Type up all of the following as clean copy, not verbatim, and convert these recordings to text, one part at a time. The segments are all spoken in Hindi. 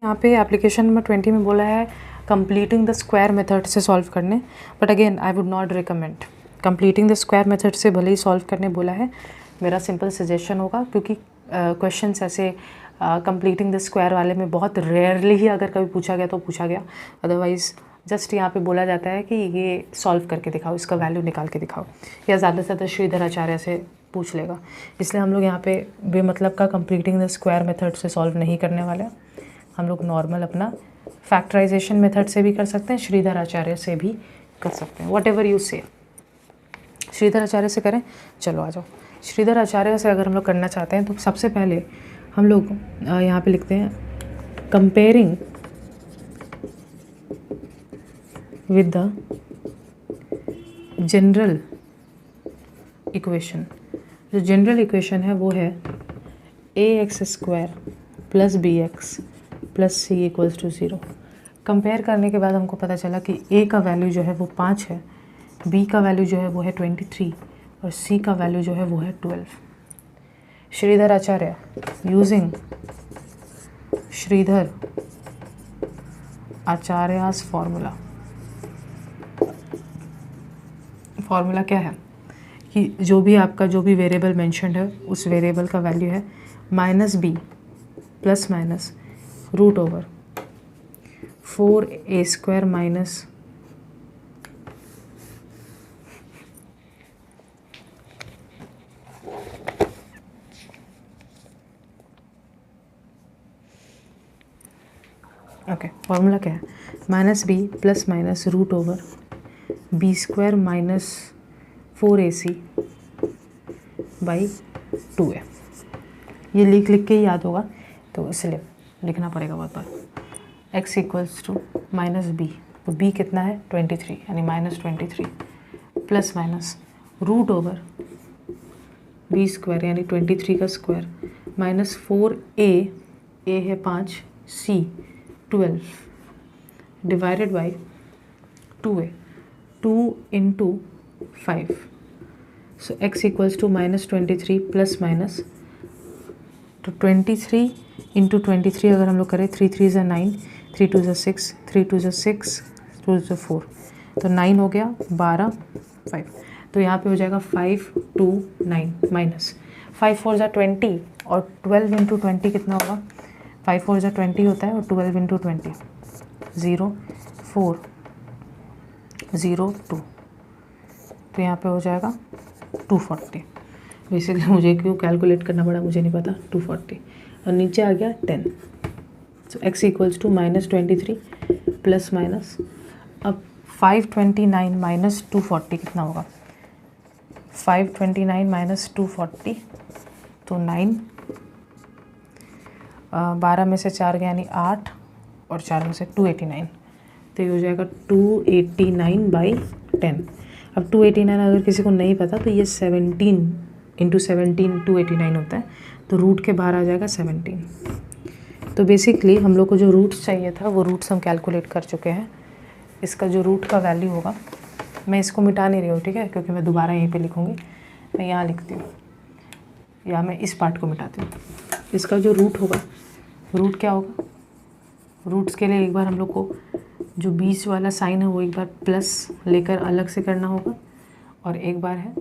यहाँ पे एप्लीकेशन नंबर 20 में बोला है कंप्लीटिंग द स्क्वायर मेथड से सॉल्व करने, but again I would not recommend completing the square method से भले ही सॉल्व करने बोला है। मेरा सिंपल सजेशन होगा, क्योंकि क्वेश्चंस ऐसे कंप्लीटिंग द स्क्वायर वाले में बहुत रेयरली ही अगर कभी पूछा गया तो पूछा गया, अदरवाइज़ जस्ट यहाँ पे बोला जाता है कि ये सॉल्व करके दिखाओ, इसका वैल्यू निकाल के दिखाओ, या ज़्यादा से ज़्यादा श्रीधर आचार्य से पूछ लेगा। इसलिए हम लोग यहाँ पे बेमतलब का कंप्लीटिंग द स्क्वायर मेथड से सॉल्व नहीं करने वाले। हम लोग नॉर्मल अपना फैक्टराइजेशन मेथड से भी कर सकते हैं, श्रीधर आचार्य से भी कर सकते हैं, वट एवर यू से। श्रीधर आचार्य से करें, चलो आ जाओ। श्रीधर आचार्य से अगर हम लोग करना चाहते हैं तो सबसे पहले हम लोग यहाँ पे लिखते हैं comparing with the general equation. जो जनरल इक्वेशन है वो है ax² + bx + c = 0। कंपेयर करने के बाद हमको पता चला कि a का वैल्यू जो है वो 5 है, b का वैल्यू जो है वो है 23 और c का वैल्यू जो है वो है 12। श्रीधर आचार्य यूजिंग श्रीधर आचार्यस फार्मूला क्या है कि जो भी आपका जो भी वेरिएबल मेंशन्ड है उस वेरिएबल का वैल्यू है -b ± √4a² ओके, फॉर्मूला क्या है? -b ± √b² - 4ac/2a। ये लिख के ही याद होगा, तो इसलिए लिखना पड़ेगा बहुत बार। x = -b, तो b कितना है 23, यानी -23 ± √b² यानी 23 का स्क्वायर -4a, a है 5, c 12 divided by 2a, 2 × 5। So x = -23 ± तो 23 × 23 अगर हम लोग करें, 3 3 = 9, 3 2 = 6, 3 2 = 6, 2 = 4, तो 9 हो गया, 12 5। तो यहाँ पे हो जाएगा 5 2 9 माइनस 5 4 = 20 और 12 × 20 कितना होगा? 5 4 = 20 होता है और 12 × 20 0 4 0 2, तो यहाँ पे हो जाएगा 240। बेसिकली मुझे क्यों कैलकुलेट करना पड़ा मुझे नहीं पता, 240 और नीचे आ गया 10। सो x = -23 ± अब 529 - 240 कितना होगा? 529 - 240 तो 9, 12 में से 4 गया यानी 8 और 4 में से 289, तो ये हो जाएगा 289/10। अब 289 अगर किसी को नहीं पता तो ये 17 × 17 289 होता है, तो रूट के बाहर आ जाएगा 17। तो बेसिकली हम लोग को जो रूट्स चाहिए था वो रूट्स हम कैलकुलेट कर चुके हैं। इसका जो रूट का वैल्यू होगा, मैं इसको मिटा नहीं रही हूँ, ठीक है, क्योंकि मैं दोबारा यहीं पे लिखूँगी। मैं यहाँ लिखती हूँ या मैं इस पार्ट को मिटाती हूँ। इसका जो रूट होगा, रूट क्या होगा? रूट्स के लिए एक बार हम लोग को जो 20 वाला साइन है वो एक बार प्लस लेकर अलग से करना होगा और एक बार है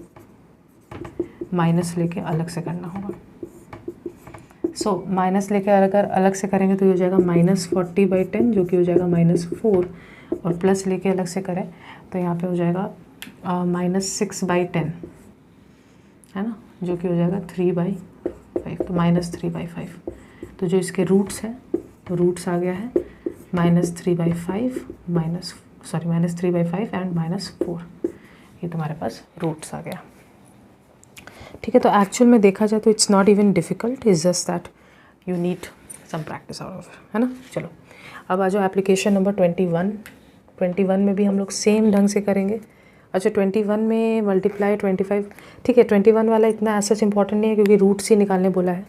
माइनस लेके अलग से करना होगा। सो माइनस लेके अलग से करेंगे तो ये हो जाएगा -40/10, जो कि हो जाएगा -4, और प्लस लेके अलग से करें तो यहाँ पे हो जाएगा -6/10, है ना, जो कि हो जाएगा 3/5, तो -3/5। तो जो इसके रूट्स हैं, तो रूट्स आ गया है -3/5 -3/5 एंड -4। ये तुम्हारे पास रूट्स आ गया, ठीक है। तो एक्चुअल में देखा जाए तो it's not even difficult, is just that you need some practice out of, है ना। चलो अब आ जाओ एप्लीकेशन नंबर 21 में भी हम लोग सेम ढंग से करेंगे। अच्छा 21 में मल्टीप्लाई 25, ठीक है। 21 वाला इतना ऐसा इंपॉर्टेंट नहीं है क्योंकि रूट्स ही निकालने बोला है,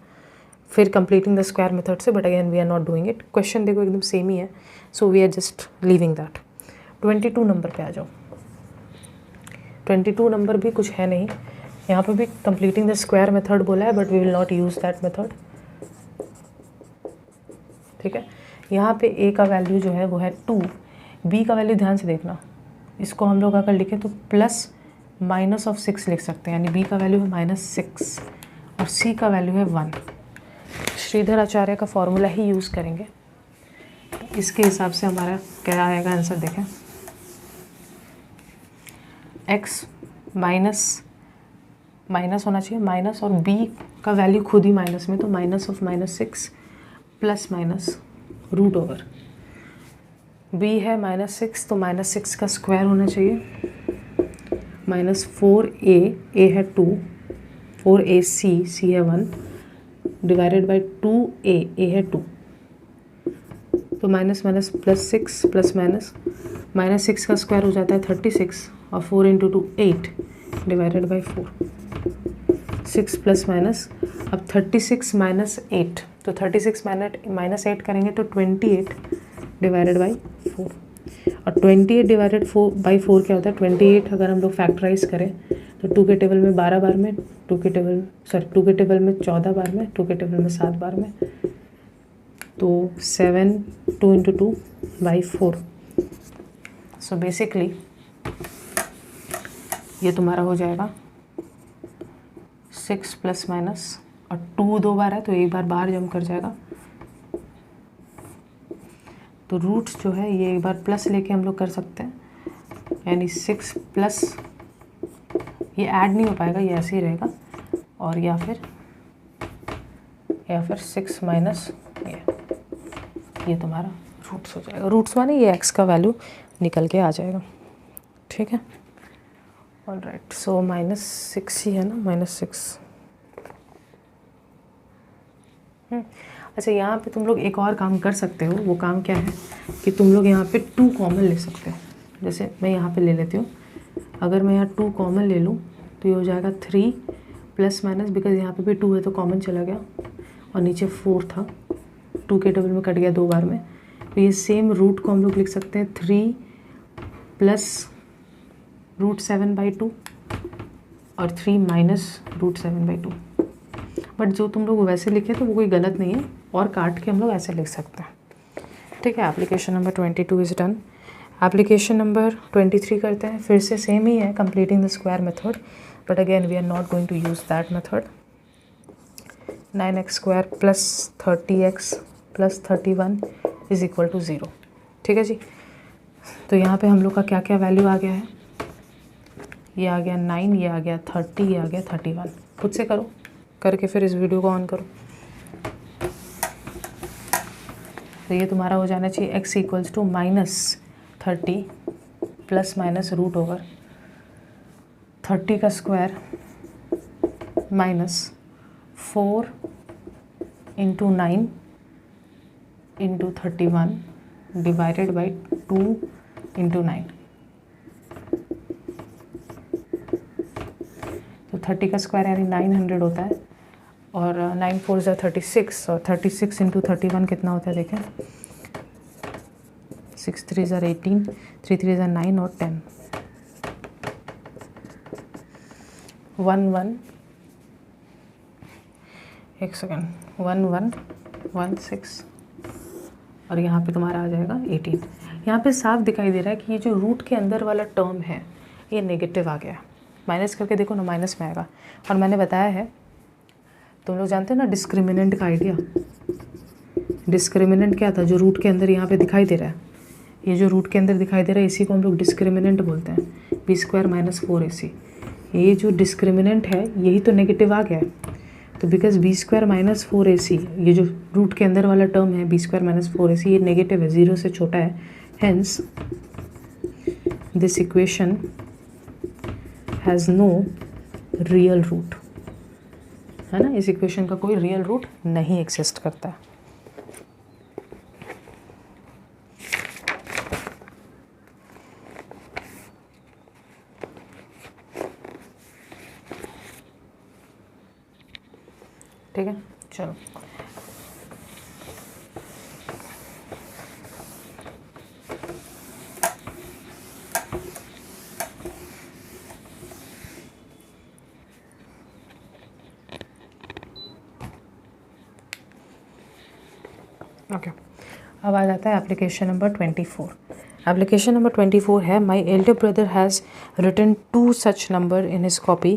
फिर कंप्लीटिंग द स्क्वायर मेथड से, but again we are not doing it. Question देखो एकदम सेम ही है, so we are just leaving that. 22 number पे आ जाओ। 22 नंबर भी कुछ है नहीं, यहाँ पे भी कंप्लीटिंग द स्क्वायर मेथड बोला है, but we will not use that method, ठीक है। यहाँ पे a का वैल्यू जो है वो है 2, b का वैल्यू ध्यान से देखना, इसको हम लोग अगर लिखें तो प्लस माइनस ऑफ 6 लिख सकते हैं, यानी b का वैल्यू है -6 और c का वैल्यू है 1। श्रीधर आचार्य का फॉर्मूला ही यूज़ करेंगे, इसके हिसाब से हमारा क्या आएगा आंसर देखें। x माइनस होना चाहिए माइनस, और b का वैल्यू खुद ही माइनस में, तो minus of -6 plus minus root over, b है -6 तो -6 का स्क्वायर होना चाहिए, -4a, a है 2, 4ac, c है 1, डिवाइडेड बाई 2a, a है 2, तो minus minus plus 6 plus minus, -6 का स्क्वायर हो जाता है 36 और 4 into 2 8 divided by 4, 6 plus minus, अब 36 माइनस 8, तो 36 माइनस 8 करेंगे तो 28 डिवाइडेड बाई 4, और 28 डिवाइडेड बाई 4 क्या होता है 28, अगर हम लोग फैक्टराइज करें तो 2 के टेबल में 12 बार में, 2 के टेबल में 14 बार में, 2 के टेबल में 7 बार में, तो 7 2 इंटू 2 बाई 4। सो बेसिकली ये तुम्हारा हो जाएगा 6 प्लस माइनस, और 2 2 बार है तो एक बार बाहर जम कर जाएगा, तो रूट्स जो है ये एक बार प्लस लेके हम लोग कर सकते हैं, यानी 6 प्लस, ये ऐड नहीं हो पाएगा, ये ऐसे ही रहेगा, और या फिर 6 माइनस ये तुम्हारा रूट्स हो जाएगा, रूट्स माने ये x का वैल्यू निकल के आ जाएगा। ठीक है, ऑल राइट, सो -6 ही है ना, -6। अच्छा, यहाँ पे तुम लोग एक और काम कर सकते हो, वो काम क्या है कि तुम लोग यहाँ पे 2 कॉमन ले सकते हो। जैसे मैं यहाँ पे ले लेती हूँ, अगर मैं यहाँ 2 कॉमन ले लूँ तो ये हो जाएगा 3 प्लस माइनस, बिकॉज यहाँ पे भी 2 है तो कॉमन चला गया, और नीचे 4 था, 2 के टेबल में कट गया 2 बार में, तो ये सेम रूट को हम लोग लिख सकते हैं 3 प्लस √7/2 और 3 माइनस √7/2। बट जो तुम लोग वैसे लिखे तो वो कोई गलत नहीं है, और काट के हम लोग ऐसे लिख सकते हैं। ठीक है, application number 22 is done. Application number 23 करते हैं, फिर से सेम ही है, completing the square method, but again we are not going to use that method. 9x² plus 30x plus 31 is equal to 0। ठीक है जी, तो यहाँ पे हम लोग का क्या क्या वैल्यू आ गया है, ये आ गया 9, ये आ गया 30, ये आ गया 31। खुद से करो, करके फिर इस वीडियो को ऑन करो। तो ये तुम्हारा हो जाना चाहिए x equals to -30 plus minus root over 30 का square minus 4 into 9 into 31 divided by 2 into 9। तो 30 का स्क्वायर यानी 900 होता है, और 9 4 ज़ा 36, और 36 इंटू 31 कितना होता है देखें, 6 3 ज़ा 18, 3 3 ज़ा 9 और 10, 1 1 एक सेकेंड 1 1 1 6, और यहाँ पे तुम्हारा आ जाएगा 18। यहाँ पे साफ दिखाई दे रहा है कि ये जो रूट के अंदर वाला टर्म है ये नेगेटिव आ गया, माइनस करके देखो ना, माइनस में आएगा। और मैंने बताया है, तुम लोग जानते हो ना डिस्क्रिमिनेंट का आइडिया, डिस्क्रिमिनेंट क्या था, जो रूट के अंदर यहाँ पे दिखाई दे रहा है, ये जो रूट के अंदर दिखाई दे रहा है इसी को हम लोग डिस्क्रिमिनेंट बोलते हैं, b² माइनस 4ac। ये जो डिस्क्रिमिनेंट है यही तो नेगेटिव आ गया है, तो बिकॉज b² माइनस 4ac, ये जो रूट के अंदर वाला टर्म है b² माइनस 4ac, ये नेगेटिव है, 0 से छोटा है, hence this equation has no real root, है ना, इस इक्वेशन का कोई रियल रूट नहीं एग्जिस्ट करता है। ठीक है, चलो ओके। अब आ जाता है एप्लीकेशन नंबर 24। एप्लीकेशन नंबर 24 है, my elder brother has written 2 such number in his copy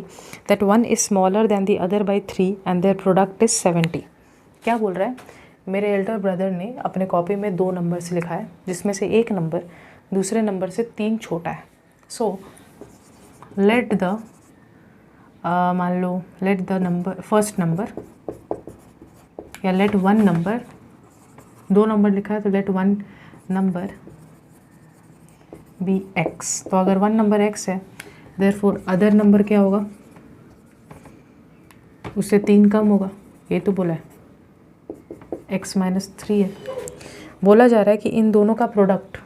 that one is smaller than the other by 3 and their product is 70। क्या बोल रहा है, मेरे एल्डर ब्रदर ने अपने कॉपी में 2 नंबर से लिखा है जिसमें से एक नंबर दूसरे नंबर से 3 छोटा है। सो लेट द मान लो let the number first number या लेट वन नंबर, 2 नंबर लिखा है तो let one number be x. तो अगर 1 नंबर एक्स है देयरफॉर अदर नंबर क्या होगा, उससे 3 कम होगा, ये तो बोला है x माइनस 3 है। बोला जा रहा है कि इन दोनों का प्रोडक्ट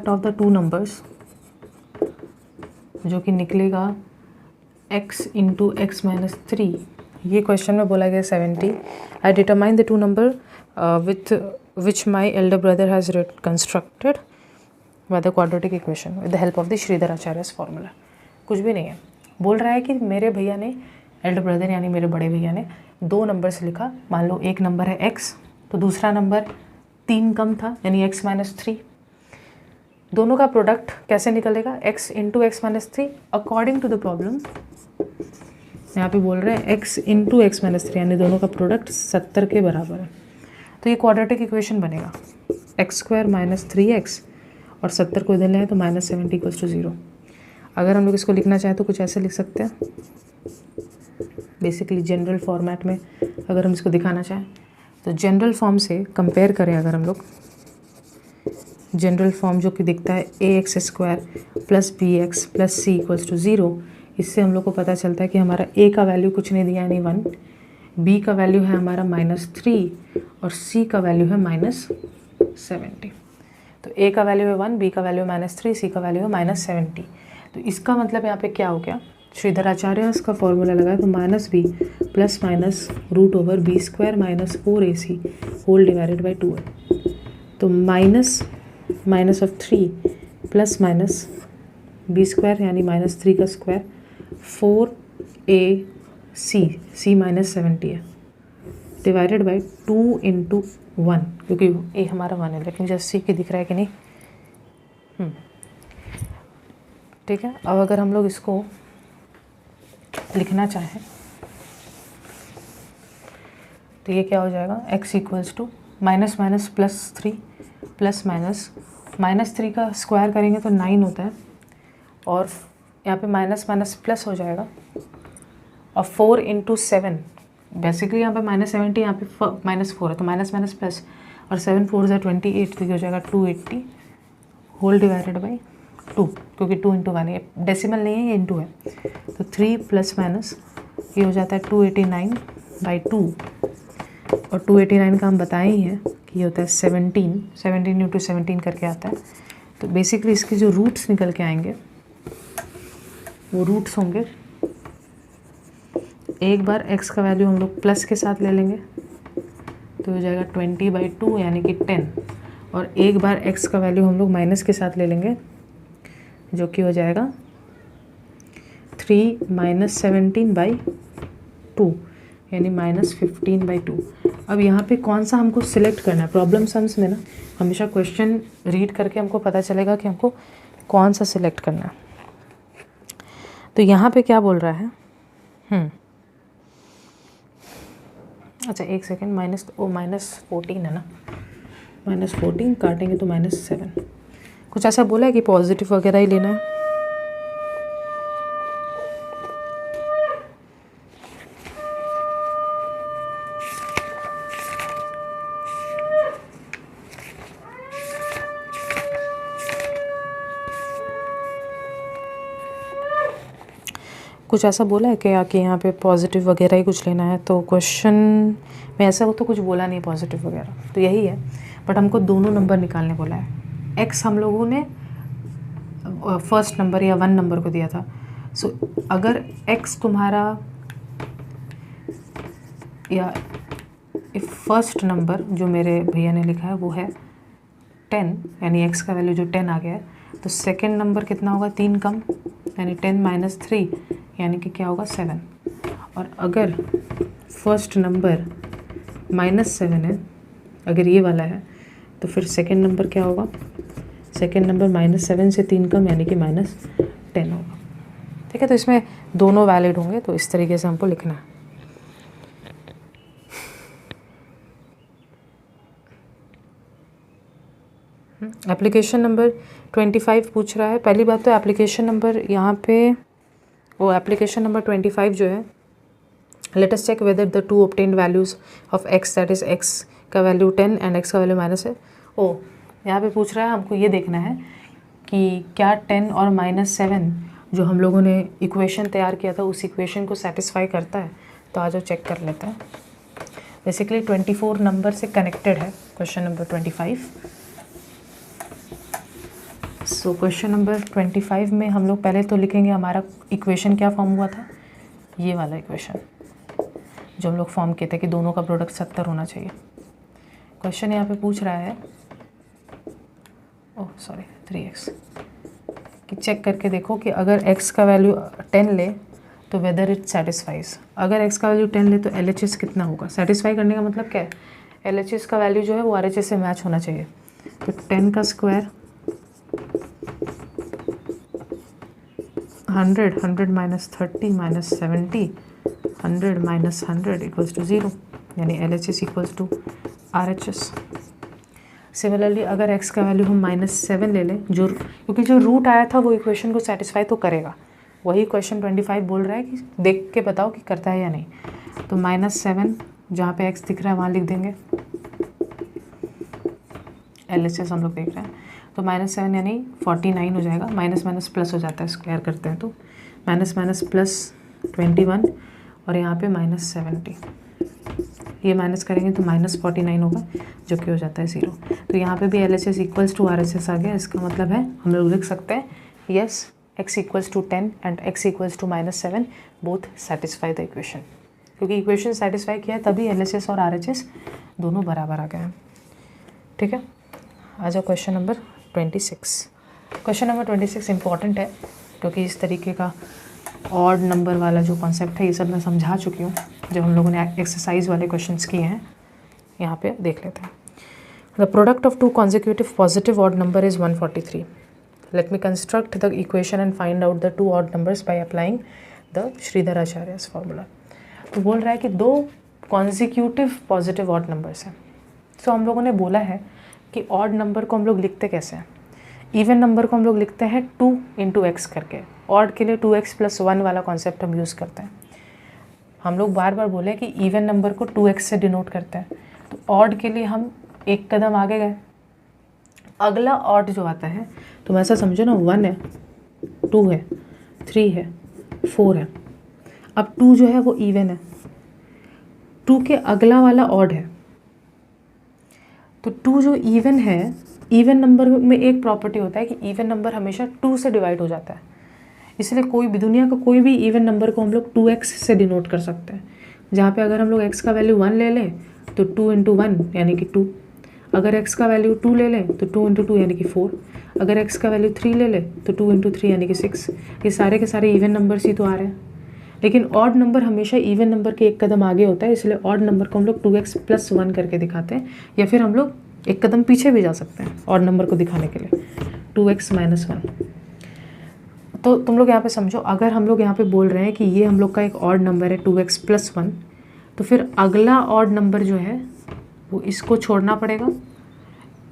ऑफ द 2 नंबर्स जो कि निकलेगा x इंटू एक्स माइनस 3, ये क्वेश्चन में बोला गया 70। I determine the 2 number with which my elder brother has constructed by the quadratic equation with the help of the Shridhar Acharya's formula. कुछ भी नहीं है, बोल रहा है कि मेरे भैया ने, एल्डर ब्रदर यानी मेरे बड़े भैया ने 2 नंबर से लिखा। मान लो एक नंबर है x तो दूसरा नंबर 3 कम था यानी x माइनस 3। दोनों का प्रोडक्ट कैसे निकलेगा, x into x minus 3। According to the problem यहाँ पे बोल रहे हैं x इंटू एक्स माइनस 3 यानी दोनों का प्रोडक्ट 70 के बराबर है। तो ये क्वाड्रेटिक इक्वेशन बनेगा एक्स स्क्वायर माइनस 3x और 70 को इधर ले आए तो माइनस 70 इक्वल्स टू 0। अगर हम लोग इसको लिखना चाहें तो कुछ ऐसे लिख सकते हैं, बेसिकली जनरल फॉर्मेट में अगर हम इसको दिखाना चाहें तो जनरल फॉर्म से कंपेयर करें। अगर हम लोग जनरल फॉर्म जो कि दिखता है a x square plus b x plus c equals to 0, इससे हम लोग को पता चलता है कि हमारा ए का वैल्यू कुछ नहीं दिया यानी 1, बी का वैल्यू है हमारा -3 और सी का वैल्यू है -70। तो ए का वैल्यू है 1, बी का वैल्यू है -3, सी का वैल्यू है -70। तो इसका मतलब यहाँ पे क्या हो गया, श्रीधराचार्य इसका फॉर्मूला लगाया तो -b plus minus root over b square minus 4ac whole divided by 2 है। तो minus of 3 plus minus b square यानी -3 का स्क्वायर 4ac c माइनस 70 है डिवाइडेड बाई 2 इंटू 1, क्योंकि ए हमारा 1 है लेकिन जस्ट सी के दिख रहा है कि नहीं। ठीक है, अब अगर हम लोग इसको लिखना चाहें तो ये क्या हो जाएगा, x equals to minus minus plus 3 plus minus 3 का स्क्वायर करेंगे तो 9 होता है और यहाँ पे माइनस माइनस प्लस हो जाएगा और 4 इंटू 7, बेसिकली यहाँ पे -70 यहाँ पे -4 है तो माइनस माइनस प्लस और 7 4 ज़ा 28 तो ये हो जाएगा 280 होल डिवाइडेड बाई 2, क्योंकि 2 इंटू 1 है, डेसिमल नहीं है ये इंटू है। तो 3 प्लस माइनस ये हो जाता है 289 बाई 2 और 289 का हम बताए ही हैं कि ये होता है 17 इंटू 17 करके आता है। तो बेसिकली इसके जो रूट्स निकल के आएंगे वो रूट्स होंगे, एक बार x का वैल्यू हम लोग प्लस के साथ ले लेंगे तो हो जाएगा 20/2 यानी कि 10, और एक बार x का वैल्यू हम लोग माइनस के साथ ले लेंगे जो कि हो जाएगा 3 - 17/2 यानी -15/2। अब यहाँ पे कौन सा हमको सिलेक्ट करना है, प्रॉब्लम सम्स में ना हमेशा क्वेश्चन रीड करके हमको पता चलेगा कि हमको कौन सा सिलेक्ट करना है। तो यहाँ पे क्या बोल रहा है, अच्छा एक सेकेंड, -14 है ना, -14 काटेंगे तो -7, कुछ ऐसा बोला है कि पॉजिटिव वगैरह ही लेना है। कुछ ऐसा बोला है क्या कि यहाँ पे पॉजिटिव वगैरह ही कुछ लेना है, तो क्वेश्चन में ऐसा हो तो कुछ बोला नहीं पॉजिटिव वगैरह, तो यही है। बट हमको दोनों नंबर निकालने बोला है। एक्स हम लोगों ने फर्स्ट नंबर या 1 नंबर को दिया था। सो अगर एक्स तुम्हारा या फर्स्ट नंबर जो मेरे भैया ने लिखा है वो है 10 यानी एक्स का वैल्यू जो 10 आ गया है, तो सेकेंड नंबर कितना होगा, 3 कम यानी 10 - 3 यानी कि क्या होगा 7। और अगर फर्स्ट नंबर -7 है, अगर ये वाला है तो फिर सेकेंड नंबर क्या होगा? सेकेंड नंबर -7 से 3 कम यानी कि -10 होगा। ठीक है, तो इसमें दोनों वैलिड होंगे, तो इस तरीके से हमको लिखना है। एप्लीकेशन नंबर 25 पूछ रहा है। पहली बात तो एप्लीकेशन नंबर यहाँ पे वो एप्लीकेशन नंबर 25 जो है, let us check whether the two obtained values of x, that is x का वैल्यू 10 एंड x का वैल्यू -, है। ओ यहाँ पे पूछ रहा है, हमको ये देखना है कि क्या 10 और -7 जो हम लोगों ने इक्वेशन तैयार किया था उस इक्वेशन को सेटिस्फाई करता है। तो आज चेक कर लेते हैं। बेसिकली 24 नंबर से कनेक्टेड है question number 25। So question number 25 में हम लोग पहले तो लिखेंगे हमारा इक्वेशन क्या फॉर्म हुआ था, ये वाला इक्वेशन जो हम लोग फॉर्म किए थे कि दोनों का प्रोडक्ट 70 होना चाहिए। क्वेश्चन यहाँ पे पूछ रहा है 3x कि चेक करके देखो कि अगर x का वैल्यू 10 ले तो वेदर इट सेटिस्फाइज। अगर x का वैल्यू 10 ले तो LHS कितना होगा? सेटिस्फाई करने का मतलब क्या है? LHS का वैल्यू जो है वो RHS से मैच होना चाहिए। तो 10 का स्क्वायर 100, 100 - 30 - 70, 100 - 100 इक्वल्स टू 0, यानी LHS equals to RHS। Similarly अगर x का वैल्यू हम -7 ले लें, जो क्योंकि जो रूट आया था वो इक्वेशन को सेटिस्फाई तो करेगा, वही क्वेश्चन 25 बोल रहा है कि देख के बताओ कि करता है या नहीं। तो -7 जहाँ पे x दिख रहा है वहाँ लिख देंगे, LHS हम लोग देख रहे हैं। तो -7 यानी 49 हो जाएगा, माइनस माइनस प्लस हो जाता है, स्क्वायर करते हैं तो माइनस माइनस प्लस 21 और यहाँ पे -70, ये माइनस करेंगे तो -49 होगा जो कि हो जाता है 0। तो यहाँ पे भी LHS इक्वल्स टू RHS आ गया। इसका मतलब है हम लोग लिख सकते हैं yes x equals to 10 and x equals to -7 both satisfy the equation. क्योंकि इक्वेशन सेटिस्फाई किया है तभी LHS और RHS दोनों बराबर आ गए हैं। ठीक है, आ जाओ question number 26। Question number 26 important है क्योंकि इस तरीके का ऑड नंबर वाला जो कॉन्सेप्ट है ये सब मैं समझा चुकी हूँ जब हम लोगों ने एक्सरसाइज वाले क्वेश्चंस किए हैं। यहाँ पे देख लेते हैं। The product of two consecutive positive odd number is 143। Let me construct the equation and find out the two odd numbers by applying the Shridharacharya's formula. तो बोल रहा है कि दो कॉन्जिक्यूटिव पॉजिटिव ऑड नंबर्स हैं। सो हम लोगों ने बोला है कि ऑड नंबर को हम लोग लिखते कैसे हैं। इवन नंबर को हम लोग लिखते हैं 2 × x करके। ऑड के लिए 2x + 1 वाला कॉन्सेप्ट हम यूज़ करते हैं। हम लोग बार बार बोले कि इवन नंबर को 2x से डिनोट करते हैं, तो ऑड के लिए हम एक कदम आगे गए। अगला ऑड जो आता है तो ऐसा समझो ना, 1 है, 2 है, 3 है, 4 है। अब 2 जो है वो इवन है, 2 के अगला वाला ऑड है। तो 2 जो इवन है, इवन नंबर में एक प्रॉपर्टी होता है कि इवन नंबर हमेशा 2 से डिवाइड हो जाता है। इसलिए कोई भी दुनिया का कोई भी इवन नंबर को हम लोग 2x से डिनोट कर सकते हैं। जहाँ पे अगर हम लोग x का वैल्यू 1 ले लें तो 2 × 1 यानी कि 2। अगर x का वैल्यू 2 ले लें तो 2 × 2 यानी कि 4। अगर x का वैल्यू 3 ले लें तो 2 × 3 यानी कि 6। ये सारे के सारे इवन नंबर्स ही तो आ रहे हैं। लेकिन ऑड नंबर हमेशा इवन नंबर के एक कदम आगे होता है, इसलिए ऑड नंबर को हम लोग 2x + 1 करके दिखाते हैं, या फिर हम लोग एक कदम पीछे भी जा सकते हैं ऑड नंबर को दिखाने के लिए, 2x - 1। तो तुम लोग यहाँ पे समझो, अगर हम लोग यहाँ पे बोल रहे हैं कि ये हम लोग का एक ऑड नंबर है 2x + 1, तो फिर अगला ऑड नंबर जो है वो इसको छोड़ना पड़ेगा,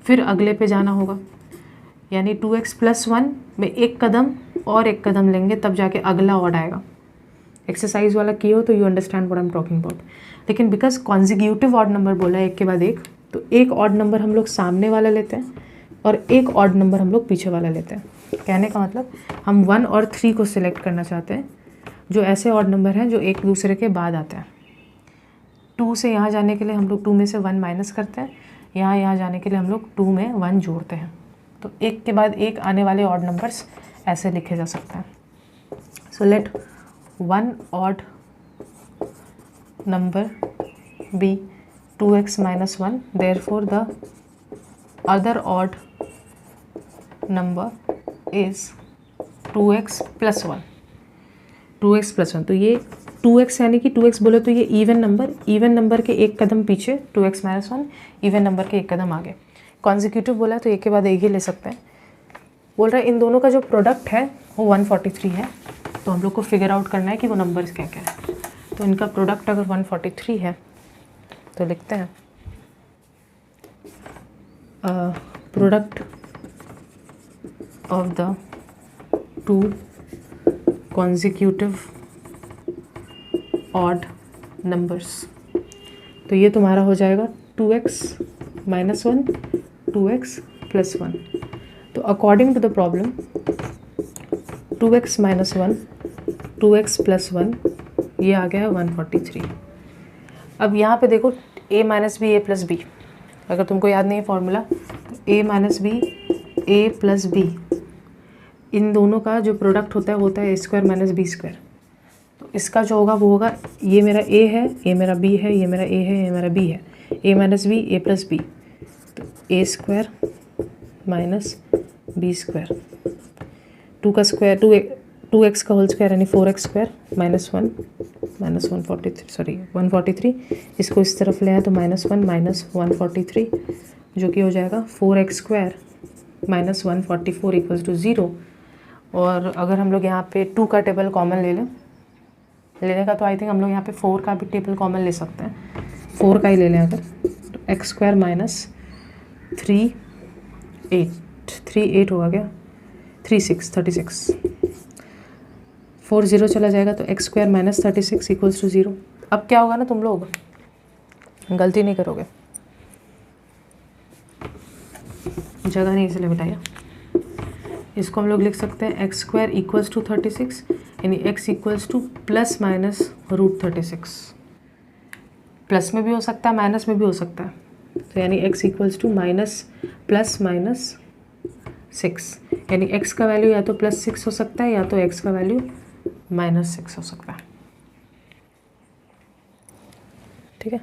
फिर अगले पे जाना होगा। यानी 2x + 1 में एक कदम और एक कदम लेंगे तब जाके अगला ऑड आएगा। एक्सरसाइज वाला किए हो तो you understand what I am talking about. लेकिन बिकॉज कॉन्जिक्यूटिव ऑड नंबर बोला है एक के बाद एक, तो एक ऑड नंबर हम लोग सामने वाला लेते हैं और एक ऑड नंबर हम लोग पीछे वाला लेते हैं। कहने का मतलब हम 1 और 3 को सिलेक्ट करना चाहते हैं, जो ऐसे ऑड नंबर हैं जो एक दूसरे के बाद आते हैं। 2 से यहाँ जाने के लिए हम लोग 2 में से 1 माइनस करते हैं, यहाँ जाने के लिए हम लोग 2 में 1 जोड़ते हैं। तो एक के बाद एक आने वाले ऑड नंबर्स ऐसे लिखे जा सकते हैं। So let 1 odd number be 2x - 1, therefore the other odd number is 2x + 1। 2x + 1, तो ये 2x यानी कि 2x बोले तो ये इवन नंबर के एक कदम पीछे 2x माइनस 1, इवन नंबर के एक कदम आगे। कॉन्जिक्यूटिव बोला है तो एक के बाद एक ही ले सकते हैं। बोल रहा है इन दोनों का जो प्रोडक्ट है वो 143 है, तो हम लोग को फिगर आउट करना है कि वो नंबर्स क्या क्या है। तो इनका प्रोडक्ट अगर 143 है तो लिखते हैं product of the two consecutive odd numbers. तो ये तुम्हारा हो जाएगा 2x माइनस 1, 2x प्लस 1। तो according to the problem 2x minus 1, 2x plus 1, ये आ गया है 143। अब यहाँ पे देखो a minus b a plus b, अगर तुमको याद नहीं है फॉर्मूला तो a minus b a plus b, इन दोनों का जो प्रोडक्ट होता है a square minus b square. तो इसका जो होगा वो होगा, ये मेरा a है, ये मेरा b है, ये मेरा a है, ये मेरा b है, a minus b a plus b, तो a square minus b square, 2 का स्क्वायर 2x का होल स्क्वायर यानी 4x स्क्वायर माइनस 1 माइनस 143, इसको इस तरफ ले आए तो माइनस 1 माइनस 143, जो कि हो जाएगा 4x square minus 144 equals to 0। और अगर हम लोग यहाँ पे 2 का टेबल कॉमन लेने का तो आई थिंक हम लोग यहाँ पे 4 का भी टेबल कॉमन ले सकते हैं, 4 का ही ले लें अगर, तो x स्क्वायर माइनस 38 होगा क्या, 36 4 0 चला जाएगा तो x square minus 36 equals to 0। अब क्या होगा ना, तुम लोग गलती नहीं करोगे, जगह नहीं इसलिए बिठाया, इसको हम लोग लिख सकते हैं x स्क्वायर इक्वल्स टू 36 यानी x equals to plus minus root 36। Plus में भी हो सकता है माइनस में भी हो सकता है, तो यानी x equals to minus plus minus 6, यानी x का वैल्यू या तो प्लस 6 हो सकता है या तो x का वैल्यू माइनस 6 हो सकता है। ठीक है,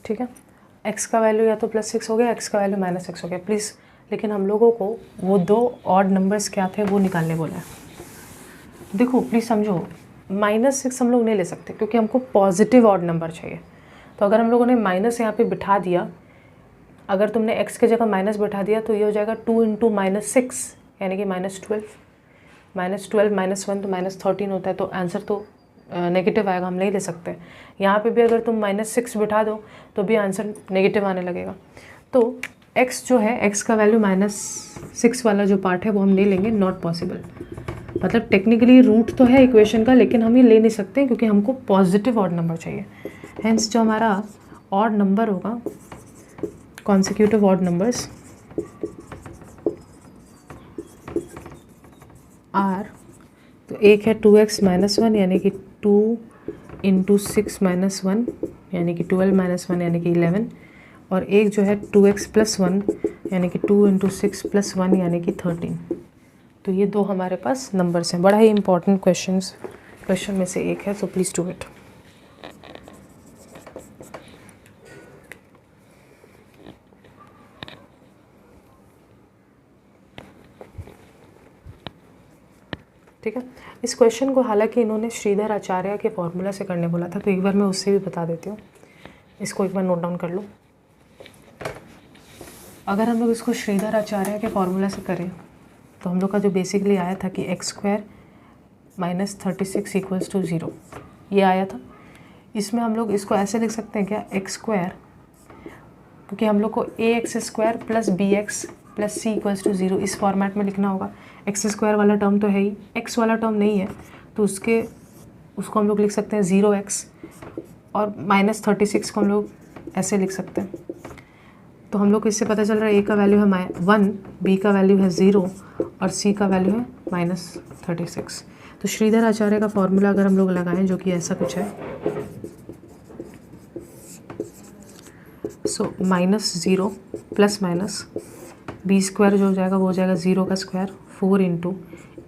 ठीक है, x का वैल्यू या तो प्लस 6 हो गया, x का वैल्यू माइनस 6 हो गया प्लीज़। लेकिन हम लोगों को वो 2 ऑड नंबर्स क्या थे वो निकालने बोला है। देखो प्लीज़ समझो, -6 हम लोग नहीं ले सकते क्योंकि हमको पॉजिटिव ऑड नंबर चाहिए। तो अगर हम लोगों ने माइनस यहाँ पे बिठा दिया, अगर तुमने x की जगह माइनस बिठा दिया तो ये हो जाएगा 2 इंटू माइनस 6 यानी कि -12 माइनस 1 तो -13 होता है, तो आंसर तो नेगेटिव आएगा, हम नहीं ले सकते। यहाँ पे भी अगर तुम -6 बिठा दो तो भी आंसर नेगेटिव आने लगेगा। तो x जो है, x का वैल्यू -6 वाला जो पार्ट है वो हम नहीं लेंगे, नॉट पॉसिबल। मतलब टेक्निकली रूट तो है इक्वेशन का, लेकिन हम ये ले नहीं सकते क्योंकि हमको पॉजिटिव ऑड नंबर चाहिए। हेंस जो हमारा ऑड नंबर होगा, कॉन्सिक्यूटिव ऑड नंबर्स आर, तो एक है 2x माइनस 1 यानी कि 2 इंटू 6 माइनस 1 यानी कि 12 माइनस 1 यानी कि 11, और एक जो है 2x प्लस 1 यानी कि 2 इंटू 6 प्लस 1 यानी कि 13। तो ये 2 हमारे पास नंबर्स हैं। बड़ा ही इंपॉर्टेंट क्वेश्चन में से एक है, सो प्लीज़ डू इट। ठीक है, इस क्वेश्चन को हालांकि इन्होंने श्रीधर आचार्य के फॉर्मूला से करने बोला था, तो एक बार मैं उससे भी बता देती हूँ। इसको एक बार नोट डाउन कर लो। अगर हम लोग इसको श्रीधर आचार्य के फॉर्मूला से करें तो हम लोग का जो बेसिकली आया था कि x square minus 36 equals to 0, ये आया था। इसमें हम लोग इसको ऐसे लिख सकते हैं क्या, x स्क्वायर, क्योंकि हम लोग को ax square plus bx plus c equals to 0 इस फॉर्मेट में लिखना होगा। एक्स स्क्वायर वाला टर्म तो है ही, एक्स वाला टर्म नहीं है, तो उसको हम लोग लिख सकते हैं 0x, और -36 को हम लोग ऐसे लिख सकते हैं। तो हम लोग को इससे पता चल रहा है ए का वैल्यू है 1, बी का वैल्यू है 0 और सी का वैल्यू है -36। तो श्रीधर आचार्य का फॉर्मूला अगर हम लोग लगाएं जो कि ऐसा कुछ है, so -0 plus minus b square जो हो जाएगा वो हो जाएगा 0 का square 4 into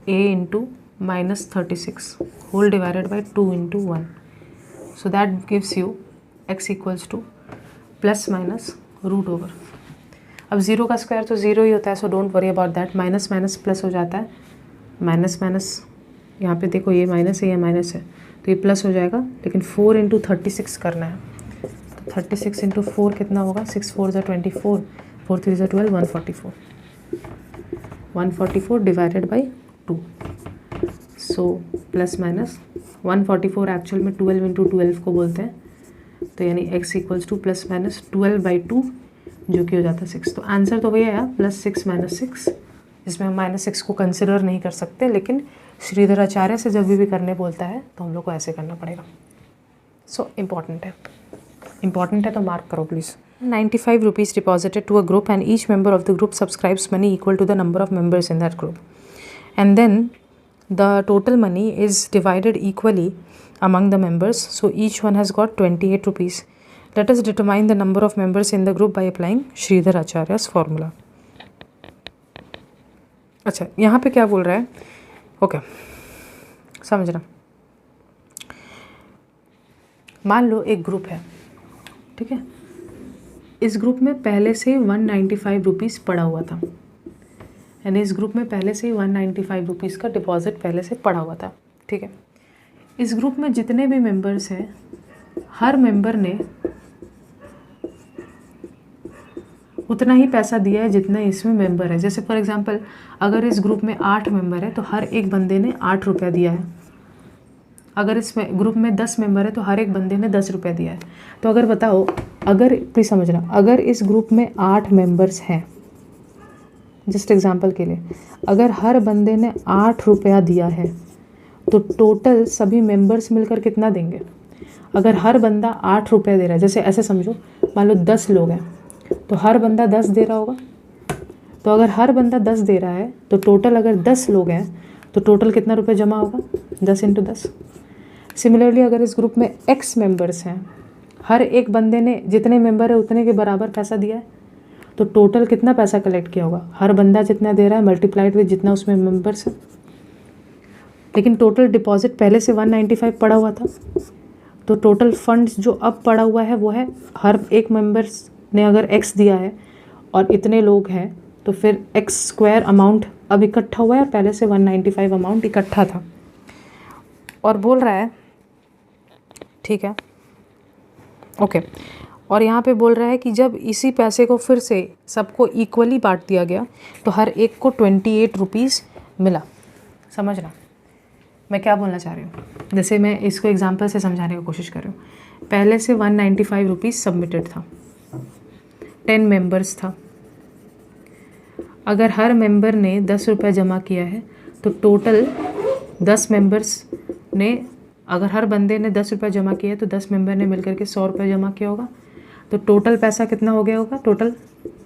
a into -36 whole divided by 2 into 1। So that gives you x equals to plus minus root over. अब 0 का स्क्वायर तो 0 ही होता है, so don't worry about that. Minus minus plus हो जाता है, माइनस माइनस यहाँ पे देखो ये माइनस है ये माइनस है तो ये प्लस हो जाएगा, लेकिन 4 इंटू 36 करना है। तो 36 इंटू 4 कितना होगा, 6 4 ज़ा 24, 4 3 ज़ा 12, 144 divided by 2। So plus minus 144 actual में 12 इंटू 12 को बोलते हैं, तो यानी x equals to plus minus 12/2 जो कि हो जाता है 6। तो आंसर तो वही आया +6 -6, जिसमें हम -6 को कंसिडर नहीं कर सकते, लेकिन श्रीधर आचार्य से जब भी करने बोलता है तो हम लोग को ऐसे करना पड़ेगा। सो इम्पॉर्टेंट है तो मार्क करो please. 95 rupees deposited to a group and each member of the group subscribes money equal to the number of members in that group, and then the total money is divided equally among the members, so each one has got 28 rupees. Let us determine the number of members in the group by applying Sridhar Acharya's formula. अच्छा, यहाँ पे क्या बोल रहा है, ओके समझना। मान लो एक ग्रुप है, ठीक है, इस ग्रुप में पहले से 195 रुपीज़ पड़ा हुआ था, यानी इस ग्रुप में पहले से 195 रुपीज़ का डिपॉजिट पहले से पड़ा हुआ था, ठीक है। इस ग्रुप में जितने भी मेंबर्स हैं, हर मेंबर ने उतना ही पैसा दिया है जितना इसमें मेंबर है। जैसे फॉर एग्जांपल अगर इस ग्रुप में 8 मेंबर है तो हर एक बंदे ने 8 रुपया दिया है। अगर इस ग्रुप में 10 मेंबर है तो हर एक बंदे ने 10 रुपया दिया है। तो अगर बताओ, अगर प्लीज़ समझना, अगर इस ग्रुप में 8 मेंबर्स हैं, जस्ट एग्जांपल के लिए, अगर हर बंदे ने 8 रुपया दिया है तो टोटल सभी मेंबर्स मिलकर कितना देंगे। अगर हर बंदा 8 रुपया दे रहा है, जैसे ऐसे समझो, मान लो 10 लोग हैं तो हर बंदा 10 दे रहा होगा। तो अगर हर बंदा 10 दे रहा है तो टोटल अगर 10 लोग हैं तो टोटल कितना रुपये जमा होगा, 10 इंटू 10। सिमिलरली अगर इस ग्रुप में x मेंबर्स हैं, हर एक बंदे ने जितने मेंबर है उतने के बराबर पैसा दिया है, तो टोटल कितना पैसा कलेक्ट किया होगा, हर बंदा जितना दे रहा है मल्टीप्लाइड विद जितना उसमें मेंबर्स है। लेकिन टोटल डिपॉजिट पहले से 195 पड़ा हुआ था, तो टोटल फंड्स जो अब पड़ा हुआ है वो है, हर एक मेंबर्स ने अगर x दिया है और इतने लोग हैं तो फिर x स्क्वायर अमाउंट अब इकट्ठा हुआ है और पहले से 195 अमाउंट इकट्ठा था। और बोल रहा है, ठीक है, ओके, और यहाँ पे बोल रहा है कि जब इसी पैसे को फिर से सबको इक्वली बांट दिया गया तो हर एक को 28 रुपीज़ मिला। समझना मैं क्या बोलना चाह रही हूँ, जैसे मैं इसको एग्जांपल से समझाने की कोशिश कर रही हूँ। पहले से 195 रुपीज़ सबमिटेड था, 10 मेंबर्स था। अगर हर मेंबर ने 10 रुपये जमा किया है तो टोटल 10 मेंबर्स ने, अगर हर बंदे ने 10 रुपये जमा किया है तो 10 मेंबर ने मिलकर के 100 रुपये जमा किया होगा। तो टोटल पैसा कितना हो गया होगा, टोटल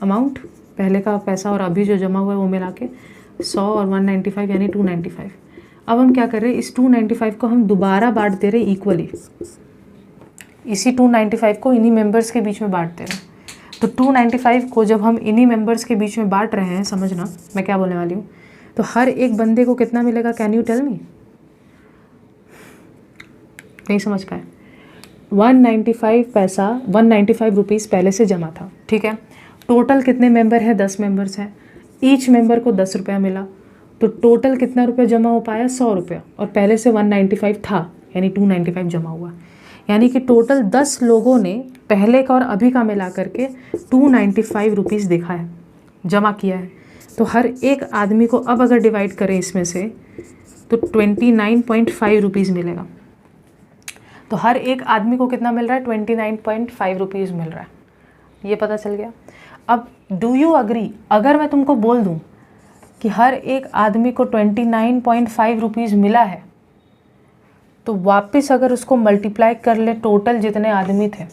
अमाउंट पहले का पैसा और अभी जो जमा हुआ है वो मिला के 100 और 195 यानी 295। अब हम क्या कर रहे हैं, इस 295 को हम दोबारा बांट दे रहे हैं इक्वली। इसी 295 को इन्हीं मेंबर्स के बीच में बांट दे रहे हैं। तो 295 को जब हम इन्हीं मेंबर्स के बीच में बांट रहे हैं, समझना मैं क्या बोलने वाली हूँ, तो हर एक बंदे को कितना मिलेगा, कैन यू टेल मी? नहीं समझ पाए? 195 रुपीज़ पहले से जमा था, ठीक है। टोटल कितने मेंबर हैं, 10 मेंबर्स हैं, ईच मेंबर को 10 रुपया मिला, तो टोटल कितना रुपया जमा हो पाया, 100 रुपया, और पहले से 195 था यानी 295 जमा हुआ, यानी कि टोटल 10 लोगों ने पहले का और अभी का मिला करके 295 रुपीज़ देखा है, जमा किया है। तो हर एक आदमी को अब अगर डिवाइड करें इसमें से तो 29.5 रुपीज़ मिलेगा। तो हर एक आदमी को कितना मिल रहा है, 29.5 रुपीज़ मिल रहा है। ये पता चल गया। अब डू यू अग्री, अगर मैं तुमको बोल दूं कि हर एक आदमी को 29.5 रुपीज़ मिला है, तो वापस अगर उसको मल्टीप्लाई कर ले टोटल जितने आदमी थे,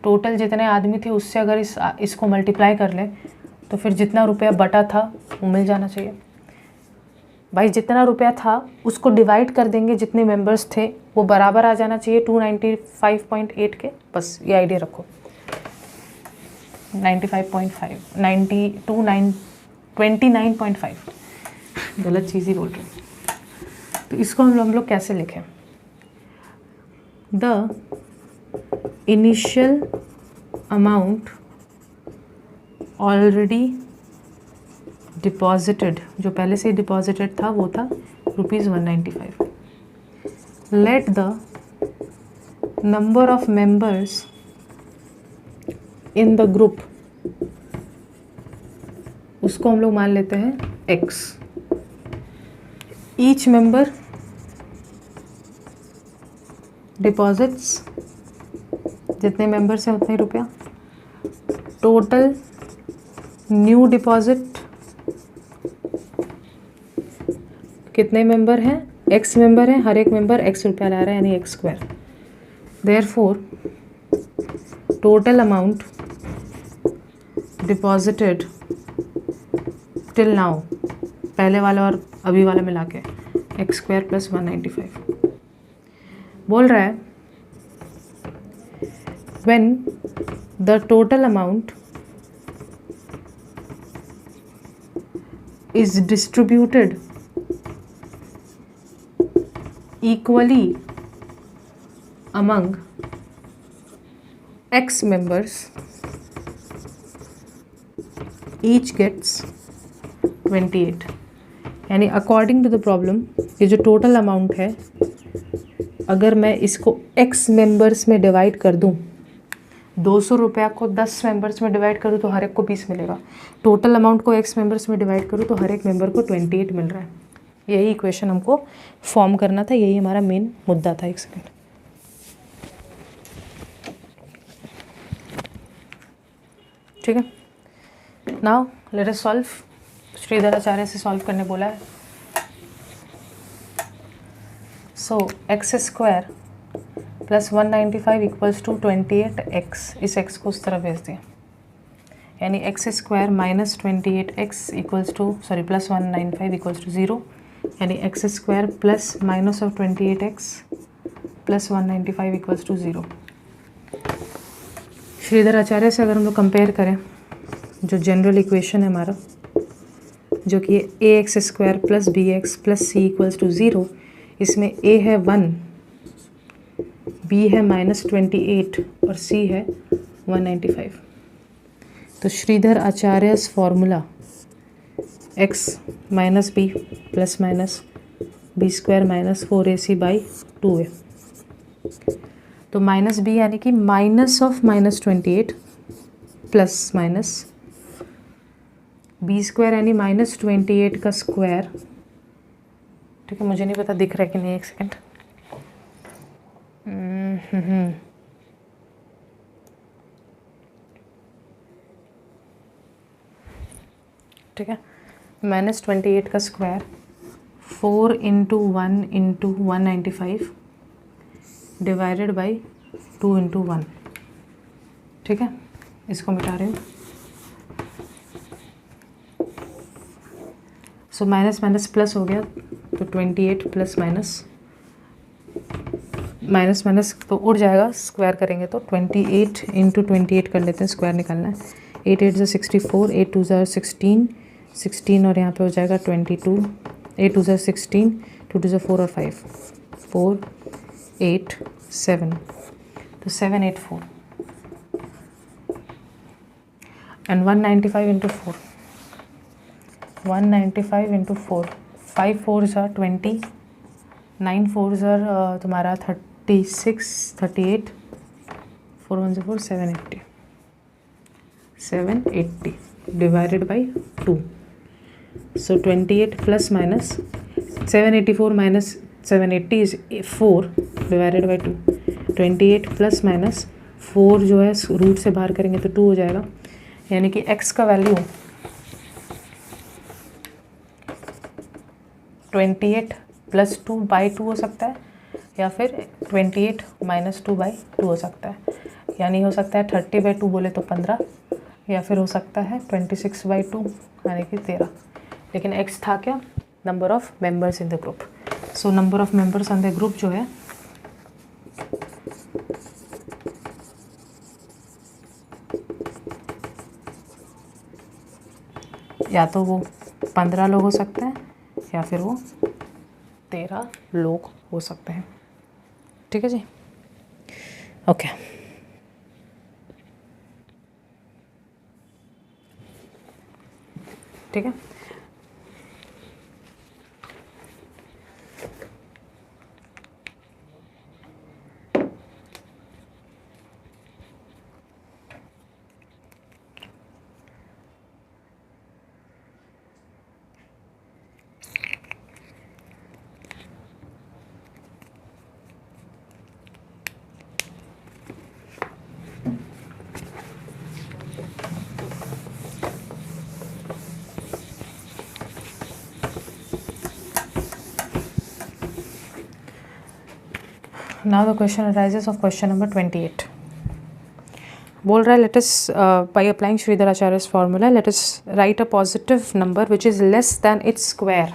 टोटल जितने आदमी थे उससे अगर इसको मल्टीप्लाई कर लें तो फिर जितना रुपया बटा था वो मिल जाना चाहिए। भाई जितना रुपया था उसको डिवाइड कर देंगे, जितने मेंबर्स थे वो बराबर आ जाना चाहिए 295.8 के। बस ये आइडिया रखो। 95.5 29.5 गलत चीज़ ही बोल रहे हैं। तो इसको हम लोग कैसे लिखें? The initial amount already deposited, जो पहले से डिपॉजिटेड था वो था ₹195। Late the number of members in the group, उसको हम लोग मान लेते हैं x। ईच मेंबर डिपॉजिट्स, जितने मेंबर्स हैं उतने रुपया। टोटल न्यू डिपॉजिट, कितने मेंबर हैं? x मेंबर हैं, हर एक मेंबर x रुपया ला रहा है, यानी x²। Therefore total amount deposited till now, पहले वाला और अभी वाला मिला के x² + 195 बोल रहा है। when the total amount is distributed equally among x members, each gets 28। यानी अकॉर्डिंग टू द प्रॉब्लम ये जो टोटल अमाउंट है, अगर मैं इसको x मेंबर्स में डिवाइड कर दूं, 200 रुपया को 10 मेंबर्स में डिवाइड करूँ तो हर एक को 20 मिलेगा। टोटल अमाउंट को x मेंबर्स में डिवाइड करूँ तो हर एक मेंबर को 28 मिल रहा है। यही इक्वेशन हमको फॉर्म करना था, यही हमारा मेन मुद्दा था। एक सेकेंड, ठीक है। Now let us solve. Shridhar Acharya से सॉल्व करने बोला है। सो x² + 195 = 28x। इस x को उस तरह भेज दें, यानी x² - 28x + 195 = 0, यानी x² + -28x + 195 = 0। श्रीधर आचार्य से अगर हम लोग कंपेयर करें, जो जनरल इक्वेशन है हमारा, जो कि ax² + bx + c = 0, इसमें a है 1, b है -28 और c है 195। तो श्रीधर आचार्य formula x - b ± b² - 4ac/2 है। तो -b यानी कि -28 ± b² यानी -28 का स्क्वायर। ठीक है, मुझे नहीं पता दिख रहा है कि नहीं, एक सेकंड। ठीक है, -28 का स्क्वायर 4 × 1 × 195 डिवाइडेड बाई 2 × 1। ठीक है, इसको मिटा रही हूँ। सो माइनस माइनस प्लस हो गया, तो 28 + माइनस माइनस तो उड़ जाएगा, स्क्वायर करेंगे तो 28 × 28 कर लेते हैं, स्क्वायर निकालना है। 8 8 = 64, 8 2 = 16, 16 और यहाँ पे हो जाएगा 22, 8 2 = 16, 2 2 = 4 और 5, 4 8 7, तो 784 and 195 × 4, 195 × 4, 5 4s are 20, 9 4s are तुम्हारा 36, 38, 4 1 4, 780, 780 divided by 2। So 28 + minus 784 minus 780 is 4 divided by 2। 28 + minus 4 जो है रूट से बाहर करेंगे तो 2 हो जाएगा, यानी कि x का वैल्यू 28 + 2/2 हो सकता है, या फिर 28 - 2/2 हो सकता है। यानी हो सकता है 30/2 बोले तो 15, या फिर हो सकता है 26/2 यानी कि 13। लेकिन x था क्या? Number of members in the group. So number of members in the group जो है या तो वो 15 लोग हो सकते हैं या फिर वो 13 लोग हो सकते हैं। ठीक है जी, ओके। ठीक है, now the question arises of question number 28. बोल रहा है let us by applying Sridharacharya's formula let us write a positive number which is less than its square।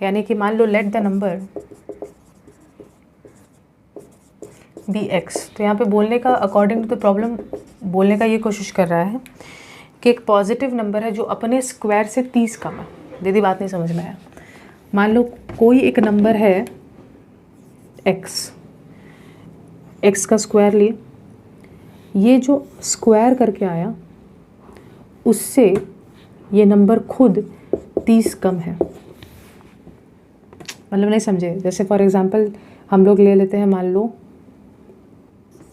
यानी कि मान लो let the number be x। तो यहाँ पे बोलने का अकॉर्डिंग टू द प्रॉब्लम बोलने का ये कोशिश कर रहा है कि एक पॉजिटिव नंबर है जो अपने स्क्वायर से 30 कम है। दीदी बात नहीं समझ में आया। मान लो कोई एक नंबर है x का स्क्वायर लिए, ये जो स्क्वायर करके आया उससे ये नंबर खुद 30 कम है। मतलब नहीं समझे? जैसे फॉर एग्जांपल हम लोग ले लेते हैं, मान लो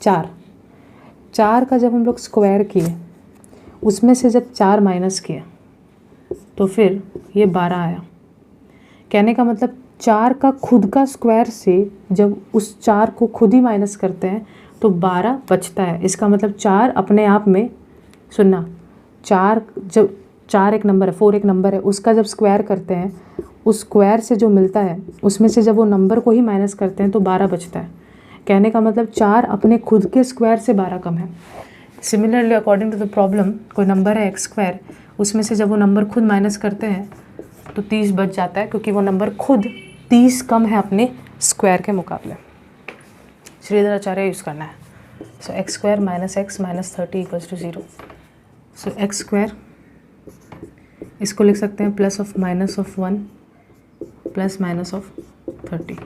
4 का जब हम लोग स्क्वायर किए उसमें से जब 4 माइनस किए तो फिर ये 12 आया। कहने का मतलब 4 का खुद का स्क्वायर से जब उस 4 को खुद ही माइनस करते हैं तो 12 बचता है। इसका मतलब 4 अपने आप में, सुनना, 4 जब 4 एक नंबर है, 4 एक नंबर है, उसका जब स्क्वायर करते हैं उस स्क्वायर से जो मिलता है उसमें से जब वो नंबर को ही माइनस करते हैं तो 12 बचता है। कहने का मतलब 4 अपने खुद के स्क्वायर से 12 कम है। Similarly according to the problem कोई नंबर है x स्क्वायर, उसमें से जब वो नंबर खुद माइनस करते हैं तो 30 बच जाता है क्योंकि वो नंबर खुद 30 कम है अपने स्क्वायर के मुकाबले। श्रीधराचार्य यूज़ करना है। So x square minus x minus 30 equals to 0। So x square इसको लिख सकते हैं plus of minus of 1 plus minus of 30।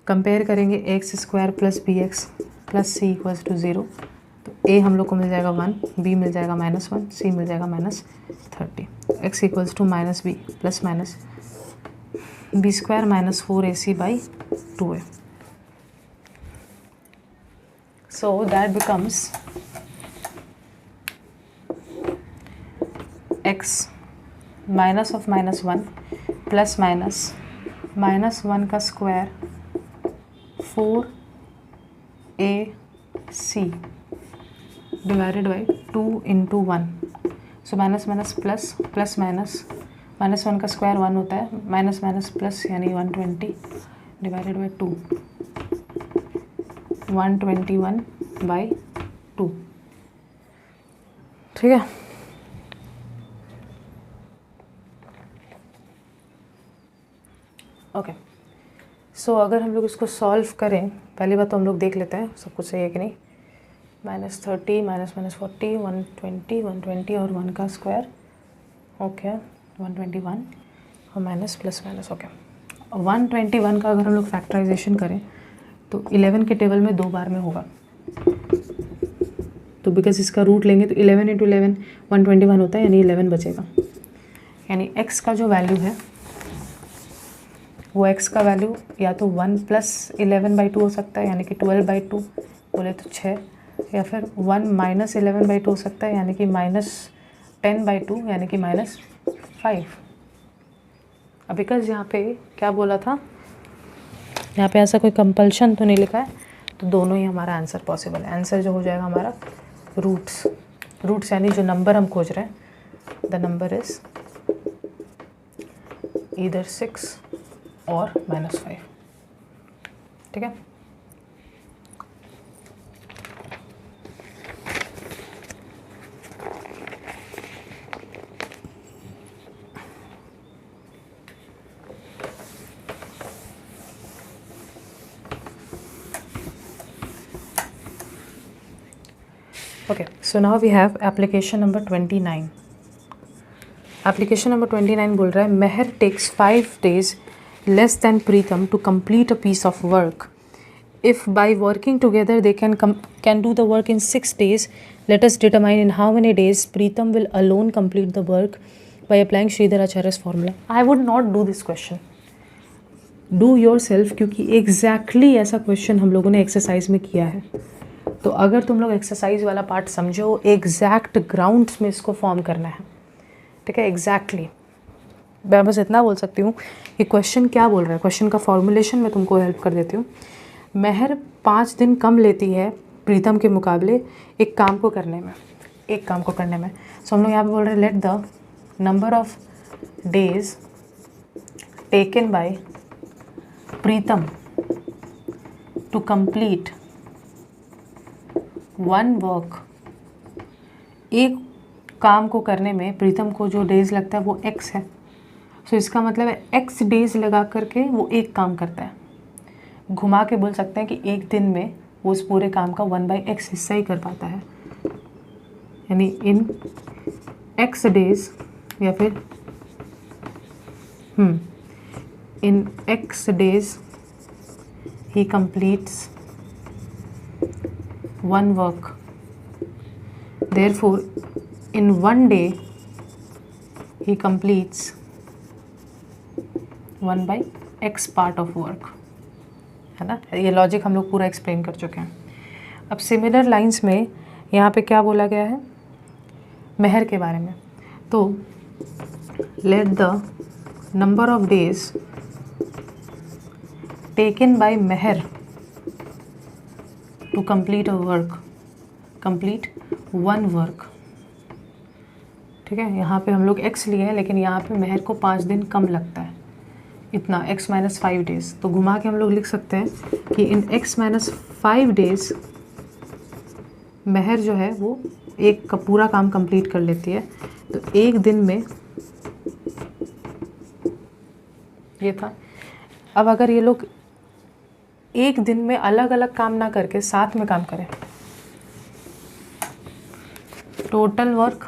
Compare करेंगे x square plus b x plus c equals to 0। तो ए हम लोग को मिल जाएगा 1, बी मिल जाएगा -1, सी मिल जाएगा -30। X equals to minus b plus minus b square minus 4ac by 2a। So that becomes x minus of -1 plus minus -1 का square 4ac divided by 2 into 1। So minus minus plus plus minus -1 का स्क्वायर 1 होता है, माइनस माइनस प्लस यानी 120 डिवाइडेड बाई 2, 121 बाई 2। ठीक है, ओके। सो अगर हम लोग इसको सॉल्व करें, पहली बात तो हम लोग देख लेते हैं सब कुछ सही है कि नहीं। -30 -40 120 और 1 का स्क्वायर, ओके 121 और माइनस प्लस माइनस, ओके। 121 का अगर हम लोग फैक्टराइजेशन करें तो 11 के टेबल में 2 बार में होगा। तो बिकॉज इसका रूट लेंगे तो 11 इंटू 11 121 होता है, यानी 11 बचेगा। यानी x का जो वैल्यू है वो x का वैल्यू या तो 1 प्लस 11/2 हो सकता है यानी कि 12/2 बोले तो 6, या फिर 1 माइनस 11/2 हो सकता है यानी कि -10/2 यानी कि -5। अब बिकॉज यहाँ पे क्या बोला था, यहाँ पे ऐसा कोई कंपल्शन तो नहीं लिखा है, तो दोनों ही हमारा आंसर पॉसिबल है। आंसर जो हो जाएगा हमारा रूट्स यानी जो नंबर हम खोज रहे हैं, द नंबर इज ईदर 6 और -5। ठीक है, Okay, so now we have application number 29. Application number 29 बोल रहा है मेहर takes 5 days less than Preetham to complete a piece of work. If by working together they can do the work in 6 days, let us determine in how many days Preetham will alone complete the work by applying Sridhar Acharya's formula. I would not do this question. Do yourself, क्योंकि exactly ऐसा question हम लोगों ने exercise में किया है. तो अगर तुम लोग एक्सरसाइज वाला पार्ट समझो, एग्जैक्ट ग्राउंड्स में इसको फॉर्म करना है, ठीक है. एग्जैक्टली मैं बस इतना बोल सकती हूँ कि क्वेश्चन क्या बोल रहा है. क्वेश्चन का फॉर्मुलेशन मैं तुमको हेल्प कर देती हूँ. मेहर 5 दिन कम लेती है प्रीतम के मुकाबले एक काम को करने में. सो हम लोग यहाँ पे बोल रहे हैं let the number of days taken by Pritam to complete one work. एक काम को करने में प्रीतम को जो डेज लगता है वो x है. सो इसका मतलब है x डेज लगा करके वो एक काम करता है. घुमा के बोल सकते हैं कि एक दिन में वो उस पूरे काम का 1/x हिस्सा ही कर पाता है. यानी इन x डेज या फिर इन x days he completes one work. Therefore, in one day, he completes 1/x part of work. है ना. ये लॉजिक हम लोग पूरा एक्सप्लेन कर चुके हैं. अब सिमिलर लाइंस में यहाँ पे क्या बोला गया है मेहर के बारे में. तो let the number of days taken by Mehar to complete one work. ठीक है. यहाँ पे हम लोग x लिए हैं, लेकिन यहाँ पे मेहर को 5 दिन कम लगता है, इतना x - 5 डेज. तो घुमा के हम लोग लिख सकते हैं कि इन x - 5 डेज मेहर जो है वो एक का पूरा काम कंप्लीट कर लेती है. तो एक दिन में ये था. अब अगर ये लोग एक दिन में अलग अलग काम ना करके साथ में काम करें, total work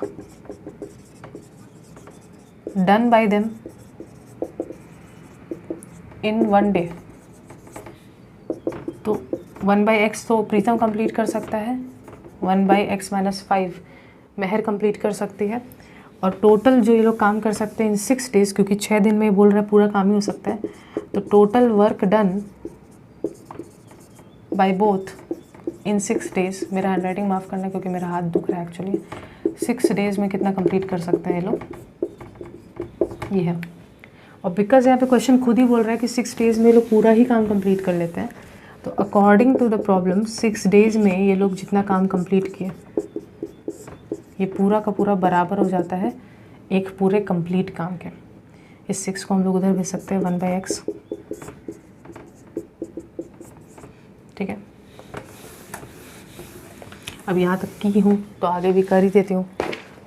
done by them in one day. तो 1/x तो प्रीतम कंप्लीट कर सकता है, 1/x - 5 मेहर कंप्लीट कर सकती है. और टोटल जो ये लोग काम कर सकते हैं इन 6 डेज, क्योंकि 6 दिन में बोल रहा है पूरा काम ही हो सकता है. तो total work done by both in 6 days. मेरा हैंड राइटिंग माफ़ करना क्योंकि मेरा हाथ दुख रहा है एक्चुअली. 6 डेज में कितना कंप्लीट कर सकते हैं ये लोग, ये है. और बिकॉज यहाँ पे क्वेश्चन खुद ही बोल रहा है कि 6 डेज में ये लोग पूरा ही काम कंप्लीट कर लेते हैं. तो according to the problem 6 days में ये लोग जितना काम कंप्लीट किए ये पूरा का पूरा बराबर हो जाता है एक पूरे कंप्लीट काम के. इस 6 को हम लोग उधर भेज सकते हैं 1/x. ठीक है. अब यहाँ तक की हूँ तो आगे भी कर ही देती हूँ,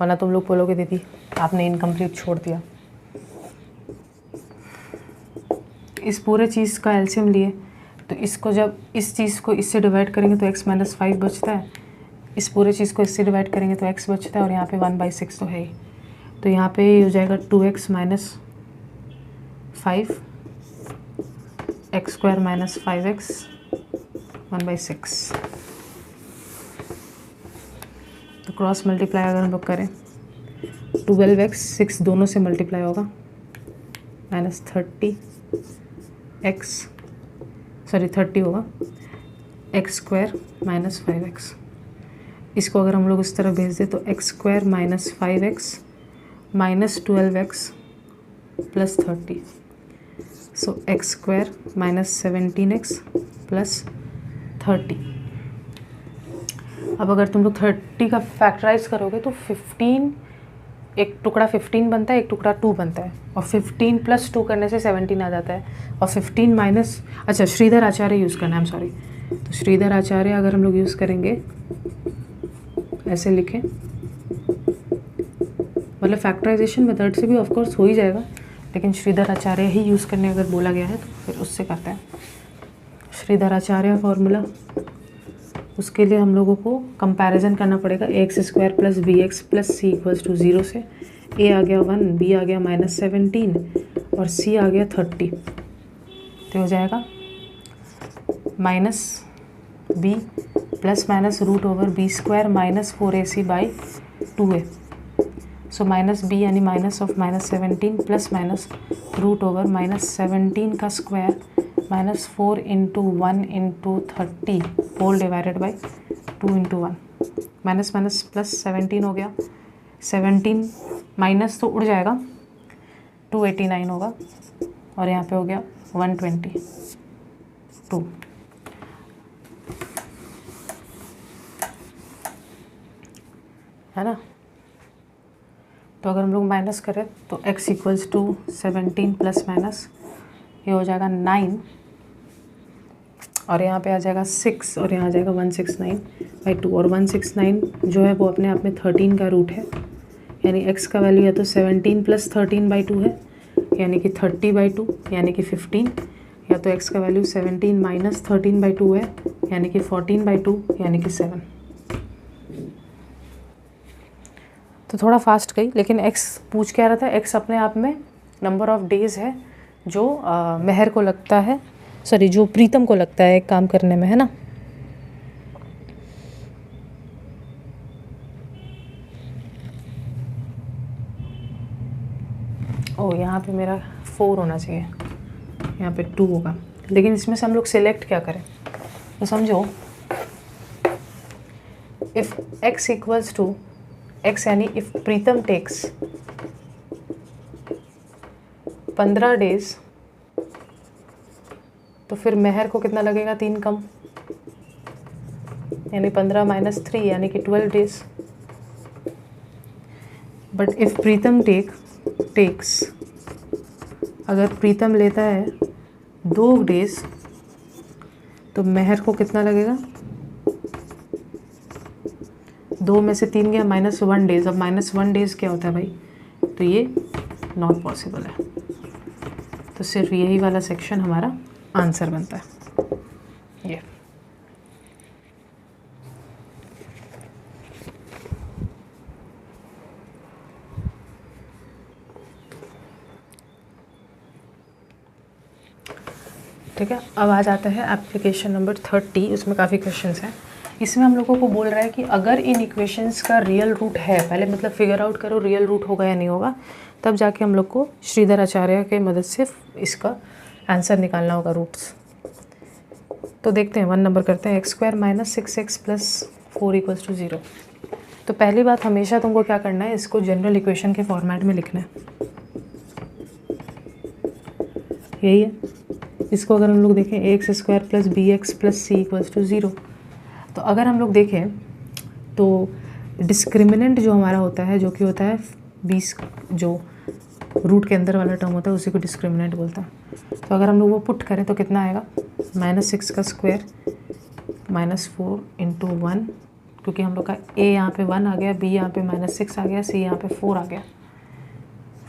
वरना तुम लोग बोलोगे दीदी आपने इनकम्प्लीट छोड़ दिया. इस पूरे चीज़ का एलसीएम लिए तो इसको जब इस चीज़ को इससे डिवाइड करेंगे तो x - 5 बचता है. इस पूरे चीज़ को इससे डिवाइड करेंगे तो x बचता है. और यहाँ पे 1/6 तो है ही. तो यहाँ पे ये हो जाएगा 2x - 5 x² - 5x 1/6. तो क्रॉस मल्टीप्लाई अगर हम लोग करें 12x 6 दोनों से मल्टीप्लाई होगा -30 होगा x² - 5x. इसको अगर हम लोग इस तरह भेज दें तो x² - 5x -12x + 30. सो x² - 17x + 30. अब अगर तुम लोग 30 का फैक्टराइज करोगे तो 15, एक टुकड़ा 15 बनता है, एक टुकड़ा 2 बनता है. और 15 + 2 करने से 17 आ जाता है. और 15 माइनस, अच्छा श्रीधर आचार्य यूज़ करना है, आई एम सॉरी. तो श्रीधर आचार्य अगर हम लोग यूज़ करेंगे, ऐसे लिखें, मतलब फैक्टराइजेशन मेथड से भी ऑफकोर्स हो ही जाएगा, लेकिन श्रीधर आचार्य ही यूज़ करने अगर बोला गया है तो फिर उससे करते हैं. श्रीधर आचार्य फॉर्मूला उसके लिए हम लोगों को कंपैरिजन करना पड़ेगा x² plus b x plus c equals to 0 से। a आ गया 1, b आ गया -17 और c आ गया 30। तो हो जाएगा -b plus minus √/b² minus 4ac/2a। So -b यानी माइनस ऑफ -17 प्लस माइनस √/-17 का square minus 4 × 1 × 30 whole divided by 2 × 1। Minus minus plus 17 हो गया, 17 माइनस तो उड़ जाएगा, 289 होगा और यहाँ पे हो गया 122 है ना। तो अगर हम लोग माइनस करें तो x equals to 17 plus minus ये हो जाएगा 9 और यहाँ पे आ जाएगा 6 और यहाँ आ जाएगा 169/2 और 169 जो है वो अपने आप में 13 का रूट है, यानी x का वैल्यू या तो 17 प्लस 13/2 है यानी कि 30/2 यानी कि 15, या तो x का वैल्यू 17 माइनस 13/2 है यानी कि 14/2 यानी कि 7। तो थोड़ा फास्ट गई, लेकिन x पूछ क्या रहा था, x अपने आप में नंबर ऑफ डेज़ है जो मेहर को लगता है, सॉरी जो प्रीतम को लगता है एक काम करने में, है ना। ओ यहाँ पे मेरा 4 होना चाहिए, यहाँ पे 2 होगा, लेकिन इसमें से हम लोग सिलेक्ट क्या करें। तो समझो if x equals to x यानी इफ़ प्रीतम टेक्स 15 डेज तो फिर मेहर को कितना लगेगा, 3 कम, यानी 15 माइनस 3 यानी कि 12 days. But if Pritam takes अगर प्रीतम लेता है 2 डेज तो मेहर को कितना लगेगा, 2 में से 3 गया -1 डेज। अब -1 डेज क्या होता है भाई, तो ये नॉट पॉसिबल है। तो सिर्फ यही वाला सेक्शन हमारा आंसर बनता है ये। ठीक है, अब आ जाता है एप्लीकेशन नंबर 30। उसमें काफ़ी क्वेश्चंस हैं। इसमें हम लोगों को बोल रहा है कि अगर इन इक्वेशंस का रियल रूट है, पहले मतलब फिगर आउट करो रियल रूट होगा या नहीं होगा, तब जाके हम लोग को श्रीधर आचार्य के मदद से इसका आंसर निकालना होगा, रूट्स। तो देखते हैं, 1 नंबर करते हैं। x² minus 6x plus 4 equals to 0। तो पहली बात हमेशा तुमको क्या करना है, इसको जनरल इक्वेशन के फॉर्मेट में लिखना है, यही है। इसको अगर हम लोग देखें ax² plus bx plus c equals to 0, तो अगर हम लोग देखें तो डिस्क्रिमिनेंट जो हमारा होता है, जो कि होता है 20, जो रूट के अंदर वाला टर्म होता है उसी को डिस्क्रिमिनेंट बोलता है। तो अगर हम लोग वो पुट करें तो कितना आएगा, -6 का स्क्वायर -4 × 1, क्योंकि हम लोग का a यहाँ पे 1 आ गया, b यहाँ पे -6 आ गया, c यहाँ पे 4 आ गया,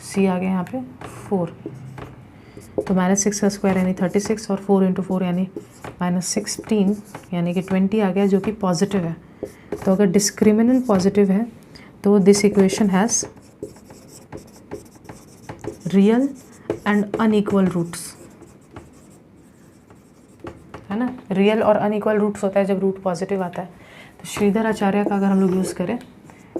c आ गया यहाँ पे 4। तो -6 का स्क्वायर यानी 36 और 4 × 4 यानी -16 यानी कि 20 आ गया, जो कि पॉजिटिव है। तो अगर डिस्क्रिमिनेंट पॉजिटिव है तो this equation has real and unequal roots, है ना। रियल और अनइक्वल रूट्स होता है जब रूट पॉजिटिव आता है। तो श्रीधर आचार्य का अगर हम लोग यूज़ करें,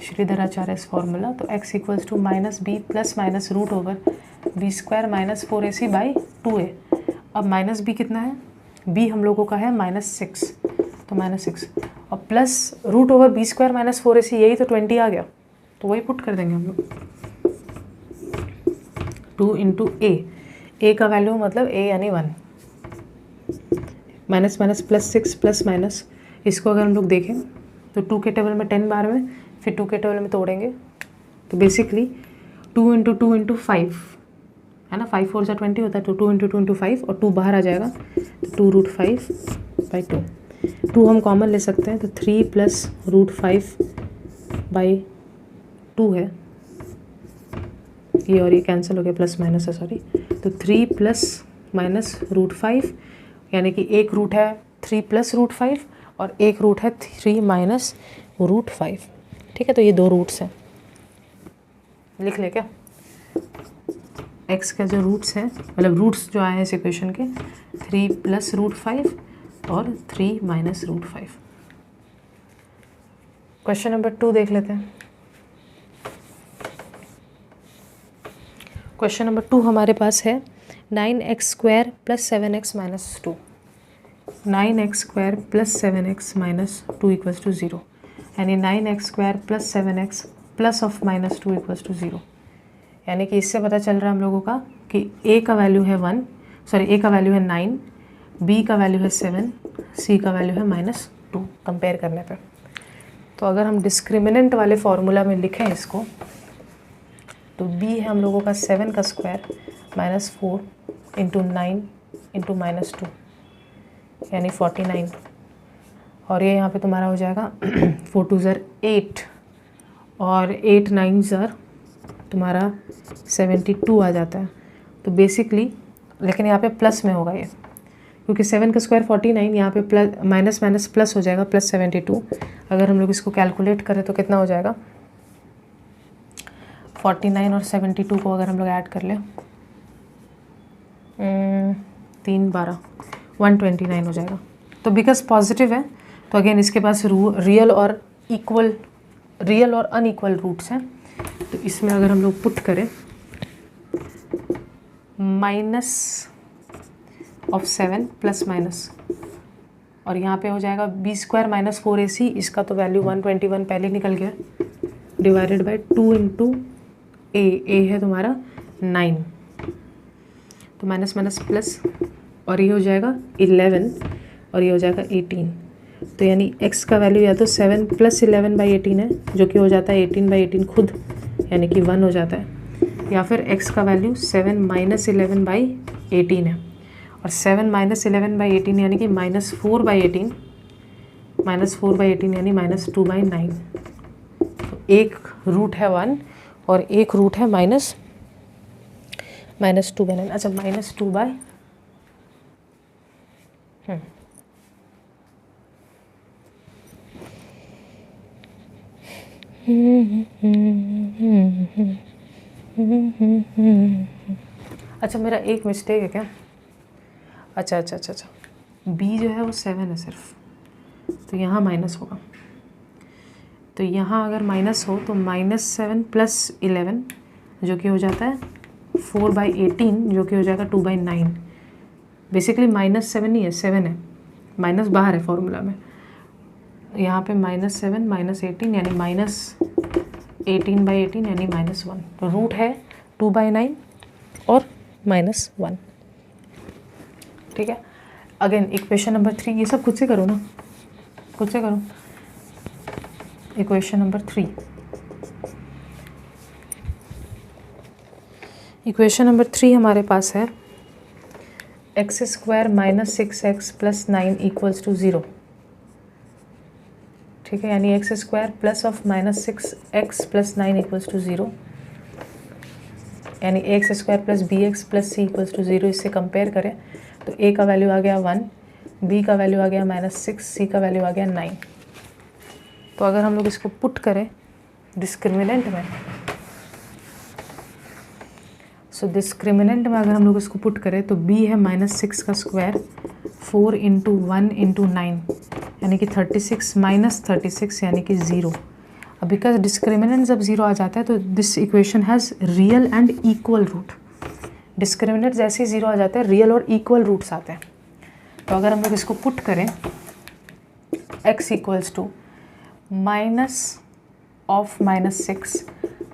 श्रीधर आचार्य इस फॉर्मूला, तो x equals to -b plus minus √/b² minus 4ac/2a। अब -b कितना है, b हम लोगों का है -6, तो -6 और प्लस √/b² माइनस 4ac, यही तो 20 आ गया, तो वही पुट कर देंगे हम लोग। 2 × a का वैल्यू मतलब a यानी 1, minus minus plus 6 plus minus, इसको अगर हम लोग देखें तो 2 के टेबल में 10 बार में, फिर 2 के टेबल में तोड़ेंगे तो बेसिकली 2 × 2 × 5 है ना, 5 4 20 होता है, तो 2 × 2 × 5 और 2 बाहर आ जाएगा, तो 2√5/2। 2 हम कॉमन ले सकते हैं, तो 3 प्लस √5/2 है, ये और ये कैंसिल हो गया, प्लस माइनस है सॉरी, तो 3 प्लस माइनस √5 यानी कि एक रूट है 3 प्लस √5 और एक रूट है 3 माइनस रूट 5। ठीक है, तो ये दो रूट्स हैं, लिख ले क्या। x का जो रूट्स हैं, मतलब रूट्स जो आए हैं इस इक्वेशन के, 3 प्लस रूट 5 और 3 माइनस रूट 5। क्वेश्चन नंबर 2 देख लेते हैं। क्वेश्चन नंबर 2 हमारे पास है 9x² plus 7x minus 2। 9x² plus 7x minus 2 equals to 0, यानी 9x² plus 7x plus of minus 2 equals to 0। यानी कि इससे पता चल रहा है हम लोगों का कि a का वैल्यू है 1, a का वैल्यू है 9, b का वैल्यू है 7, c का वैल्यू है -2 कंपेयर करने पे। तो अगर हम डिस्क्रिमिनेंट वाले फॉर्मूला में लिखें इसको, तो b है हम लोगों का 7 का स्क्वायर माइनस 4 इंटू 9 इंटू -2 यानी 49, और ये यहाँ पे तुम्हारा हो जाएगा 4 2 ज़र 8 और 8 9 ज़र तुम्हारा 72 आ जाता है। तो बेसिकली, लेकिन यहाँ पे प्लस में होगा ये, क्योंकि 7 का स्क्वायर 49, यहाँ पे प्लस माइनस माइनस प्लस हो जाएगा, प्लस 72। अगर हम लोग इसको कैलकुलेट करें तो कितना हो जाएगा, 49 और 72 को अगर हम लोग ऐड कर लें, 3 12 129 हो जाएगा। तो बिकॉज पॉजिटिव है तो अगेन इसके पास रियल और अनइक्वल रूट्स हैं। तो इसमें अगर हम लोग पुट करें माइनस ऑफ 7 प्लस माइनस, और यहाँ पे हो जाएगा b² माइनस 4ac, इसका तो वैल्यू 121 पहले निकल गया, डिवाइडेड बाय 2 इंटू a है तुम्हारा 9, तो माइनस माइनस प्लस, और ये हो जाएगा 11 और ये हो जाएगा 18। तो यानी x का वैल्यू या तो 7 प्लस 11/18 है, जो कि हो जाता है 18/18 खुद, यानी कि 1 हो जाता है, या फिर x का वैल्यू 7 माइनस 11/18 है, और 7 माइनस 11/18 यानी कि -4/18, -4/18 यानी -2/9। तो एक रूट है 1 और एक रूट है -2/9। अच्छा, -2/, अच्छा मेरा एक मिस्टेक है क्या। अच्छा, b जो है वो 7 है सिर्फ, तो यहाँ माइनस होगा। तो यहाँ अगर माइनस हो तो -7 प्लस 11 जो कि हो जाता है 4/18, जो कि हो जाएगा 2/9। बेसिकली -7 नहीं है, 7 है, माइनस बाहर है फॉर्मूला में। यहाँ पे -7 -18 यानी -18/18 यानी -1। तो रूट है 2/9 और -1। ठीक है, अगेन इक्वेशन नंबर 3, ये सब खुद से करो ना, खुद से करो। इक्वेशन नंबर 3, इक्वेशन नंबर 3 हमारे पास है x² minus 6x plus 9 equals to 0। ठीक है, यानी x² plus of -6x plus 9 equals to 0, यानी ax² plus bx plus c equals to 0। इससे कंपेयर करें तो a का वैल्यू आ गया 1, b का वैल्यू आ गया -6, c का वैल्यू आ गया 9। तो अगर हम लोग इसको पुट करें डिस्क्रिमिनेंट में, डिस्क्रिमिनेंट में अगर हम लोग इसको पुट करें तो b है -6 का स्क्वायर 4 इंटू 1 इंटू 9 यानी कि 36 माइनस 36 यानी कि 0। अब बिकॉज डिस्क्रिमिनेंट जब 0 आ जाता है तो this equation has real and equal root. Discriminant जैसे ही 0 आ जाता है रियल और इक्वल रूट्स आते हैं। तो अगर हम लोग इसको पुट करें x equals to minus of -6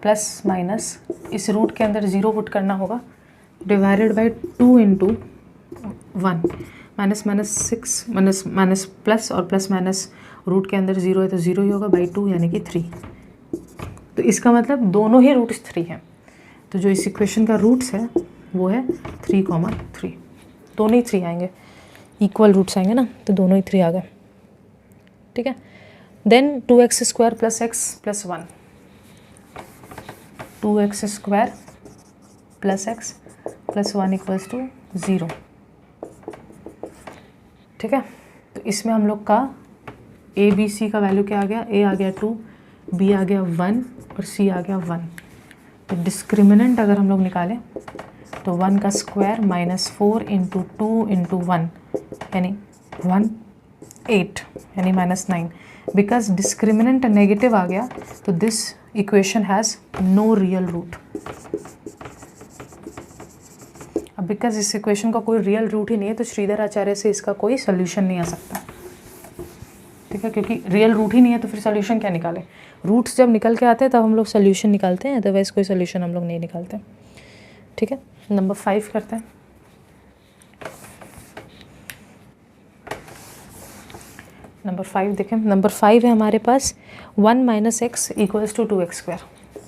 plus minus, इस रूट के अंदर 0 पुट करना होगा, divided by 2 into 1, minus minus 6 minus plus, और प्लस माइनस रूट के अंदर 0 है तो 0 ही होगा, बाई 2 यानी कि 3। तो इसका मतलब दोनों ही रूट्स 3 हैं। तो जो इस इक्वेशन का रूट्स है वो है 3,3, दोनों ही 3 आएंगे, इक्वल रूट्स आएंगे ना, तो दोनों ही 3 आ गए। ठीक है, then 2x² plus x plus 1, 2x² plus x plus 1 equals to 0। ठीक है, तो इसमें हम लोग का ए बी सी का वैल्यू क्या आ गया, ए आ गया 2, बी आ गया 1 और सी आ गया 1। तो डिस्क्रिमिनेंट अगर हम लोग निकालें तो 1 का स्क्वायर -4 इंटू 2 इंटू 1 यानी 1 8 यानी -9। बिकॉज डिस्क्रिमिनेंट नेगेटिव आ गया तो this equation has no real root. अब बिकॉज इस इक्वेशन का कोई रियल रूट ही नहीं है तो श्रीधर आचार्य से इसका कोई सोल्यूशन नहीं आ सकता, ठीक है, क्योंकि रियल रूट ही नहीं है तो फिर सोल्यूशन क्या निकाले। रूट्स जब निकल के आते हैं तब हम लोग सोल्यूशन निकालते हैं, अदरवाइज कोई सोल्यूशन हम लोग नहीं निकालते, ठीक है। नंबर 5 करते हैं। नंबर 5 देखें, नंबर 5 है हमारे पास 1 - x = 2x²।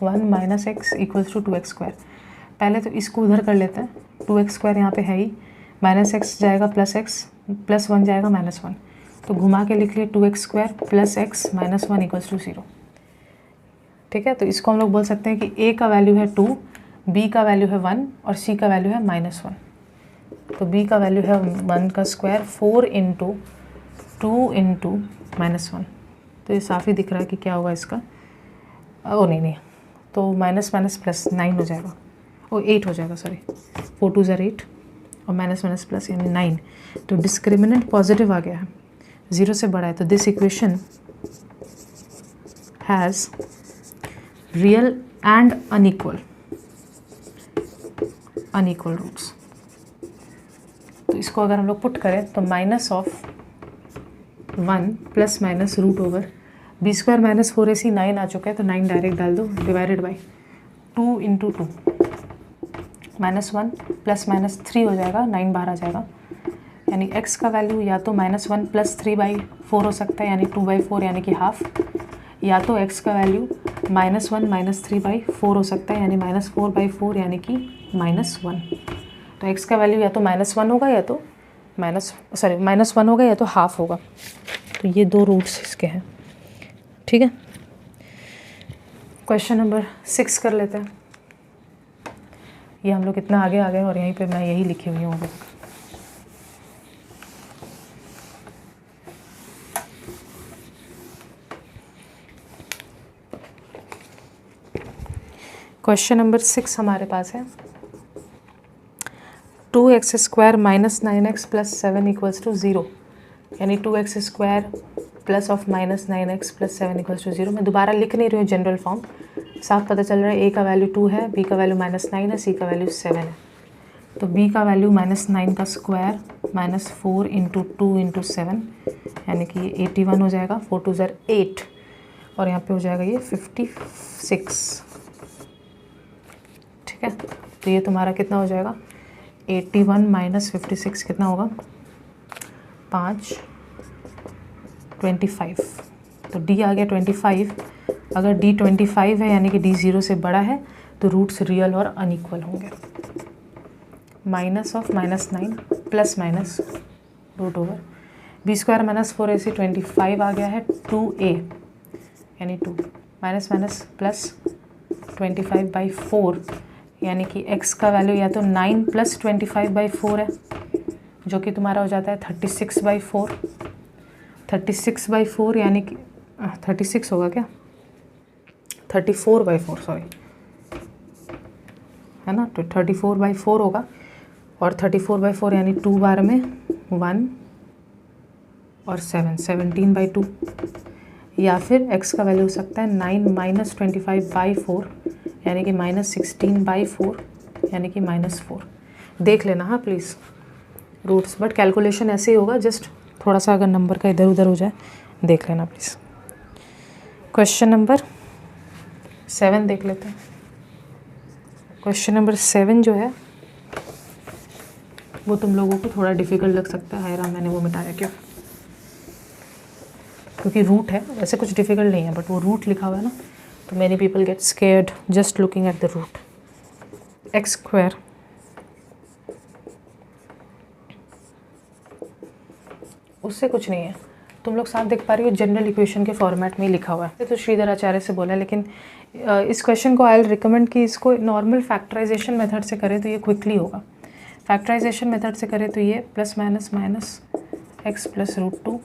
1 - x = 2x²। पहले तो इसको उधर कर लेते हैं, 2x² यहाँ पे है ही, -x जाएगा +x, +1 जाएगा -1, तो घुमा के लिख लिए 2x² + x - 1 = 0, ठीक है। तो इसको हम लोग बोल सकते हैं कि a का वैल्यू है 2, b का वैल्यू है 1 और c का वैल्यू है -1। तो b का वैल्यू है 1 का स्क्वायर 4 इंटू 2 इंटू -1। तो ये साफ ही दिख रहा है कि क्या होगा इसका, ओ नहीं, तो -+9 हो जाएगा, ओ 8 हो जाएगा, सॉरी 4 2 = 8 और -+ यानी 9। तो डिस्क्रिमिनेंट पॉजिटिव आ गया है, 0 से बड़ा है, तो this equation has real and unequal roots. तो इसको अगर हम लोग पुट करें तो -1 ± √/b² - 4ac 9 आ चुका है, तो 9 डायरेक्ट डाल दो, डिवाइडेड बाई 2 इंटू 2 -1 ± 3 हो जाएगा, 9 बाहर आ जाएगा, यानी x का वैल्यू या तो -1 + 3/4 हो सकता है यानी 2/4 यानी कि हाफ, या तो x का वैल्यू -1 - 3/4 हो सकता है यानी -4/4 यानी कि -1। तो x का वैल्यू या तो -1 होगा या तो -1 होगा या तो हाफ होगा। तो ये 2 रूट्स इसके हैं, ठीक है। क्वेश्चन नंबर 6 कर लेते हैं। ये हम लोग इतना आगे आ गए और यहीं पे मैं यही लिखी हुई हूँ अभी तक। क्वेश्चन नंबर 6 हमारे पास है 2x² - 9x + 7 = 0, यानी 2x² + -9x + 7 = 0। मैं दोबारा लिख नहीं रही हूँ, जनरल फॉर्म साफ पता चल रहा है। a का वैल्यू 2 है, b का वैल्यू -9 है, c का वैल्यू 7 है। तो b का वैल्यू -9 का स्क्वायर -4 इंटू 2 इंटू 7 यानी कि 81 हो जाएगा, 4 2 = 8 और यहाँ पे हो जाएगा ये 56, ठीक है। तो ये तुम्हारा कितना हो जाएगा, 81 - 56 कितना होगा, 5 25। तो d आ गया 25। अगर d 25 है यानी कि d 0 से बड़ा है तो रूट्स रियल और अनइक्वल होंगे। -9 ± √/b² - 4ac 25 आ गया है, 2a यानी 2 प्लस 25/4 यानी कि x का वैल्यू या तो 9 + 25/4 है जो कि तुम्हारा हो जाता है 36/4। 36/4 यानी कि 36 होगा क्या, 34/4 सॉरी, है ना। तो 34/4 होगा और 34/4 यानी 2 बार में 1 और 7 17/2, या फिर x का वैल्यू हो सकता है 9 - 25/4 यानी कि -16/4 यानी कि -4। देख लेना हाँ प्लीज़ रूट्स, बट कैलकुलेशन ऐसे ही होगा, जस्ट थोड़ा सा अगर नंबर का इधर उधर हो जाए देख लेना प्लीज़। क्वेश्चन नंबर 7 देख लेते हैं। क्वेश्चन नंबर 7 जो है वो तुम लोगों को थोड़ा डिफ़िकल्ट लग सकता है। हाय राम, मैंने वो मिटाया क्यों, क्योंकि रूट है, वैसे कुछ डिफ़िकल्ट नहीं है बट वो रूट लिखा हुआ है ना, तो many people get scared just looking at the root. x², उससे कुछ नहीं है, तुम लोग साथ देख पा रही हो जनरल इक्वेशन के फॉर्मेट में ही लिखा हुआ है। तो श्रीधर आचार्य से बोला, लेकिन इस क्वेश्चन को आई विल रिकमेंड कि इसको नॉर्मल फैक्टराइजेशन मेथड से करें तो ये क्विकली होगा। फैक्टराइजेशन मेथड से करें तो ये +- -x + √2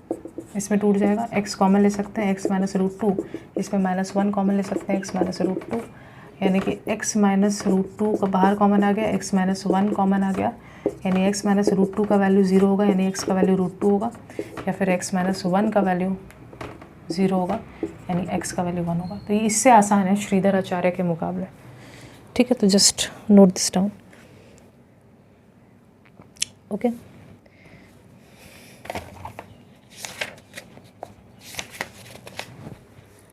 इसमें टूट जाएगा, x कॉमन ले सकते हैं, x माइनस रूट टू, इसमें -1 कॉमन ले सकते हैं, x माइनस रूट टू, यानी कि x माइनस रूट टू का बाहर कॉमन आ गया, x माइनस 1 कॉमन आ गया, यानी x माइनस रूट टू का वैल्यू 0 होगा, यानी x का वैल्यू रूट टू होगा, या फिर x माइनस 1 का वैल्यू 0 होगा, यानी x का वैल्यू 1 होगा। तो ये इससे आसान है श्रीधर आचार्य के मुकाबले। ठीक है, तो just note this down. Okay.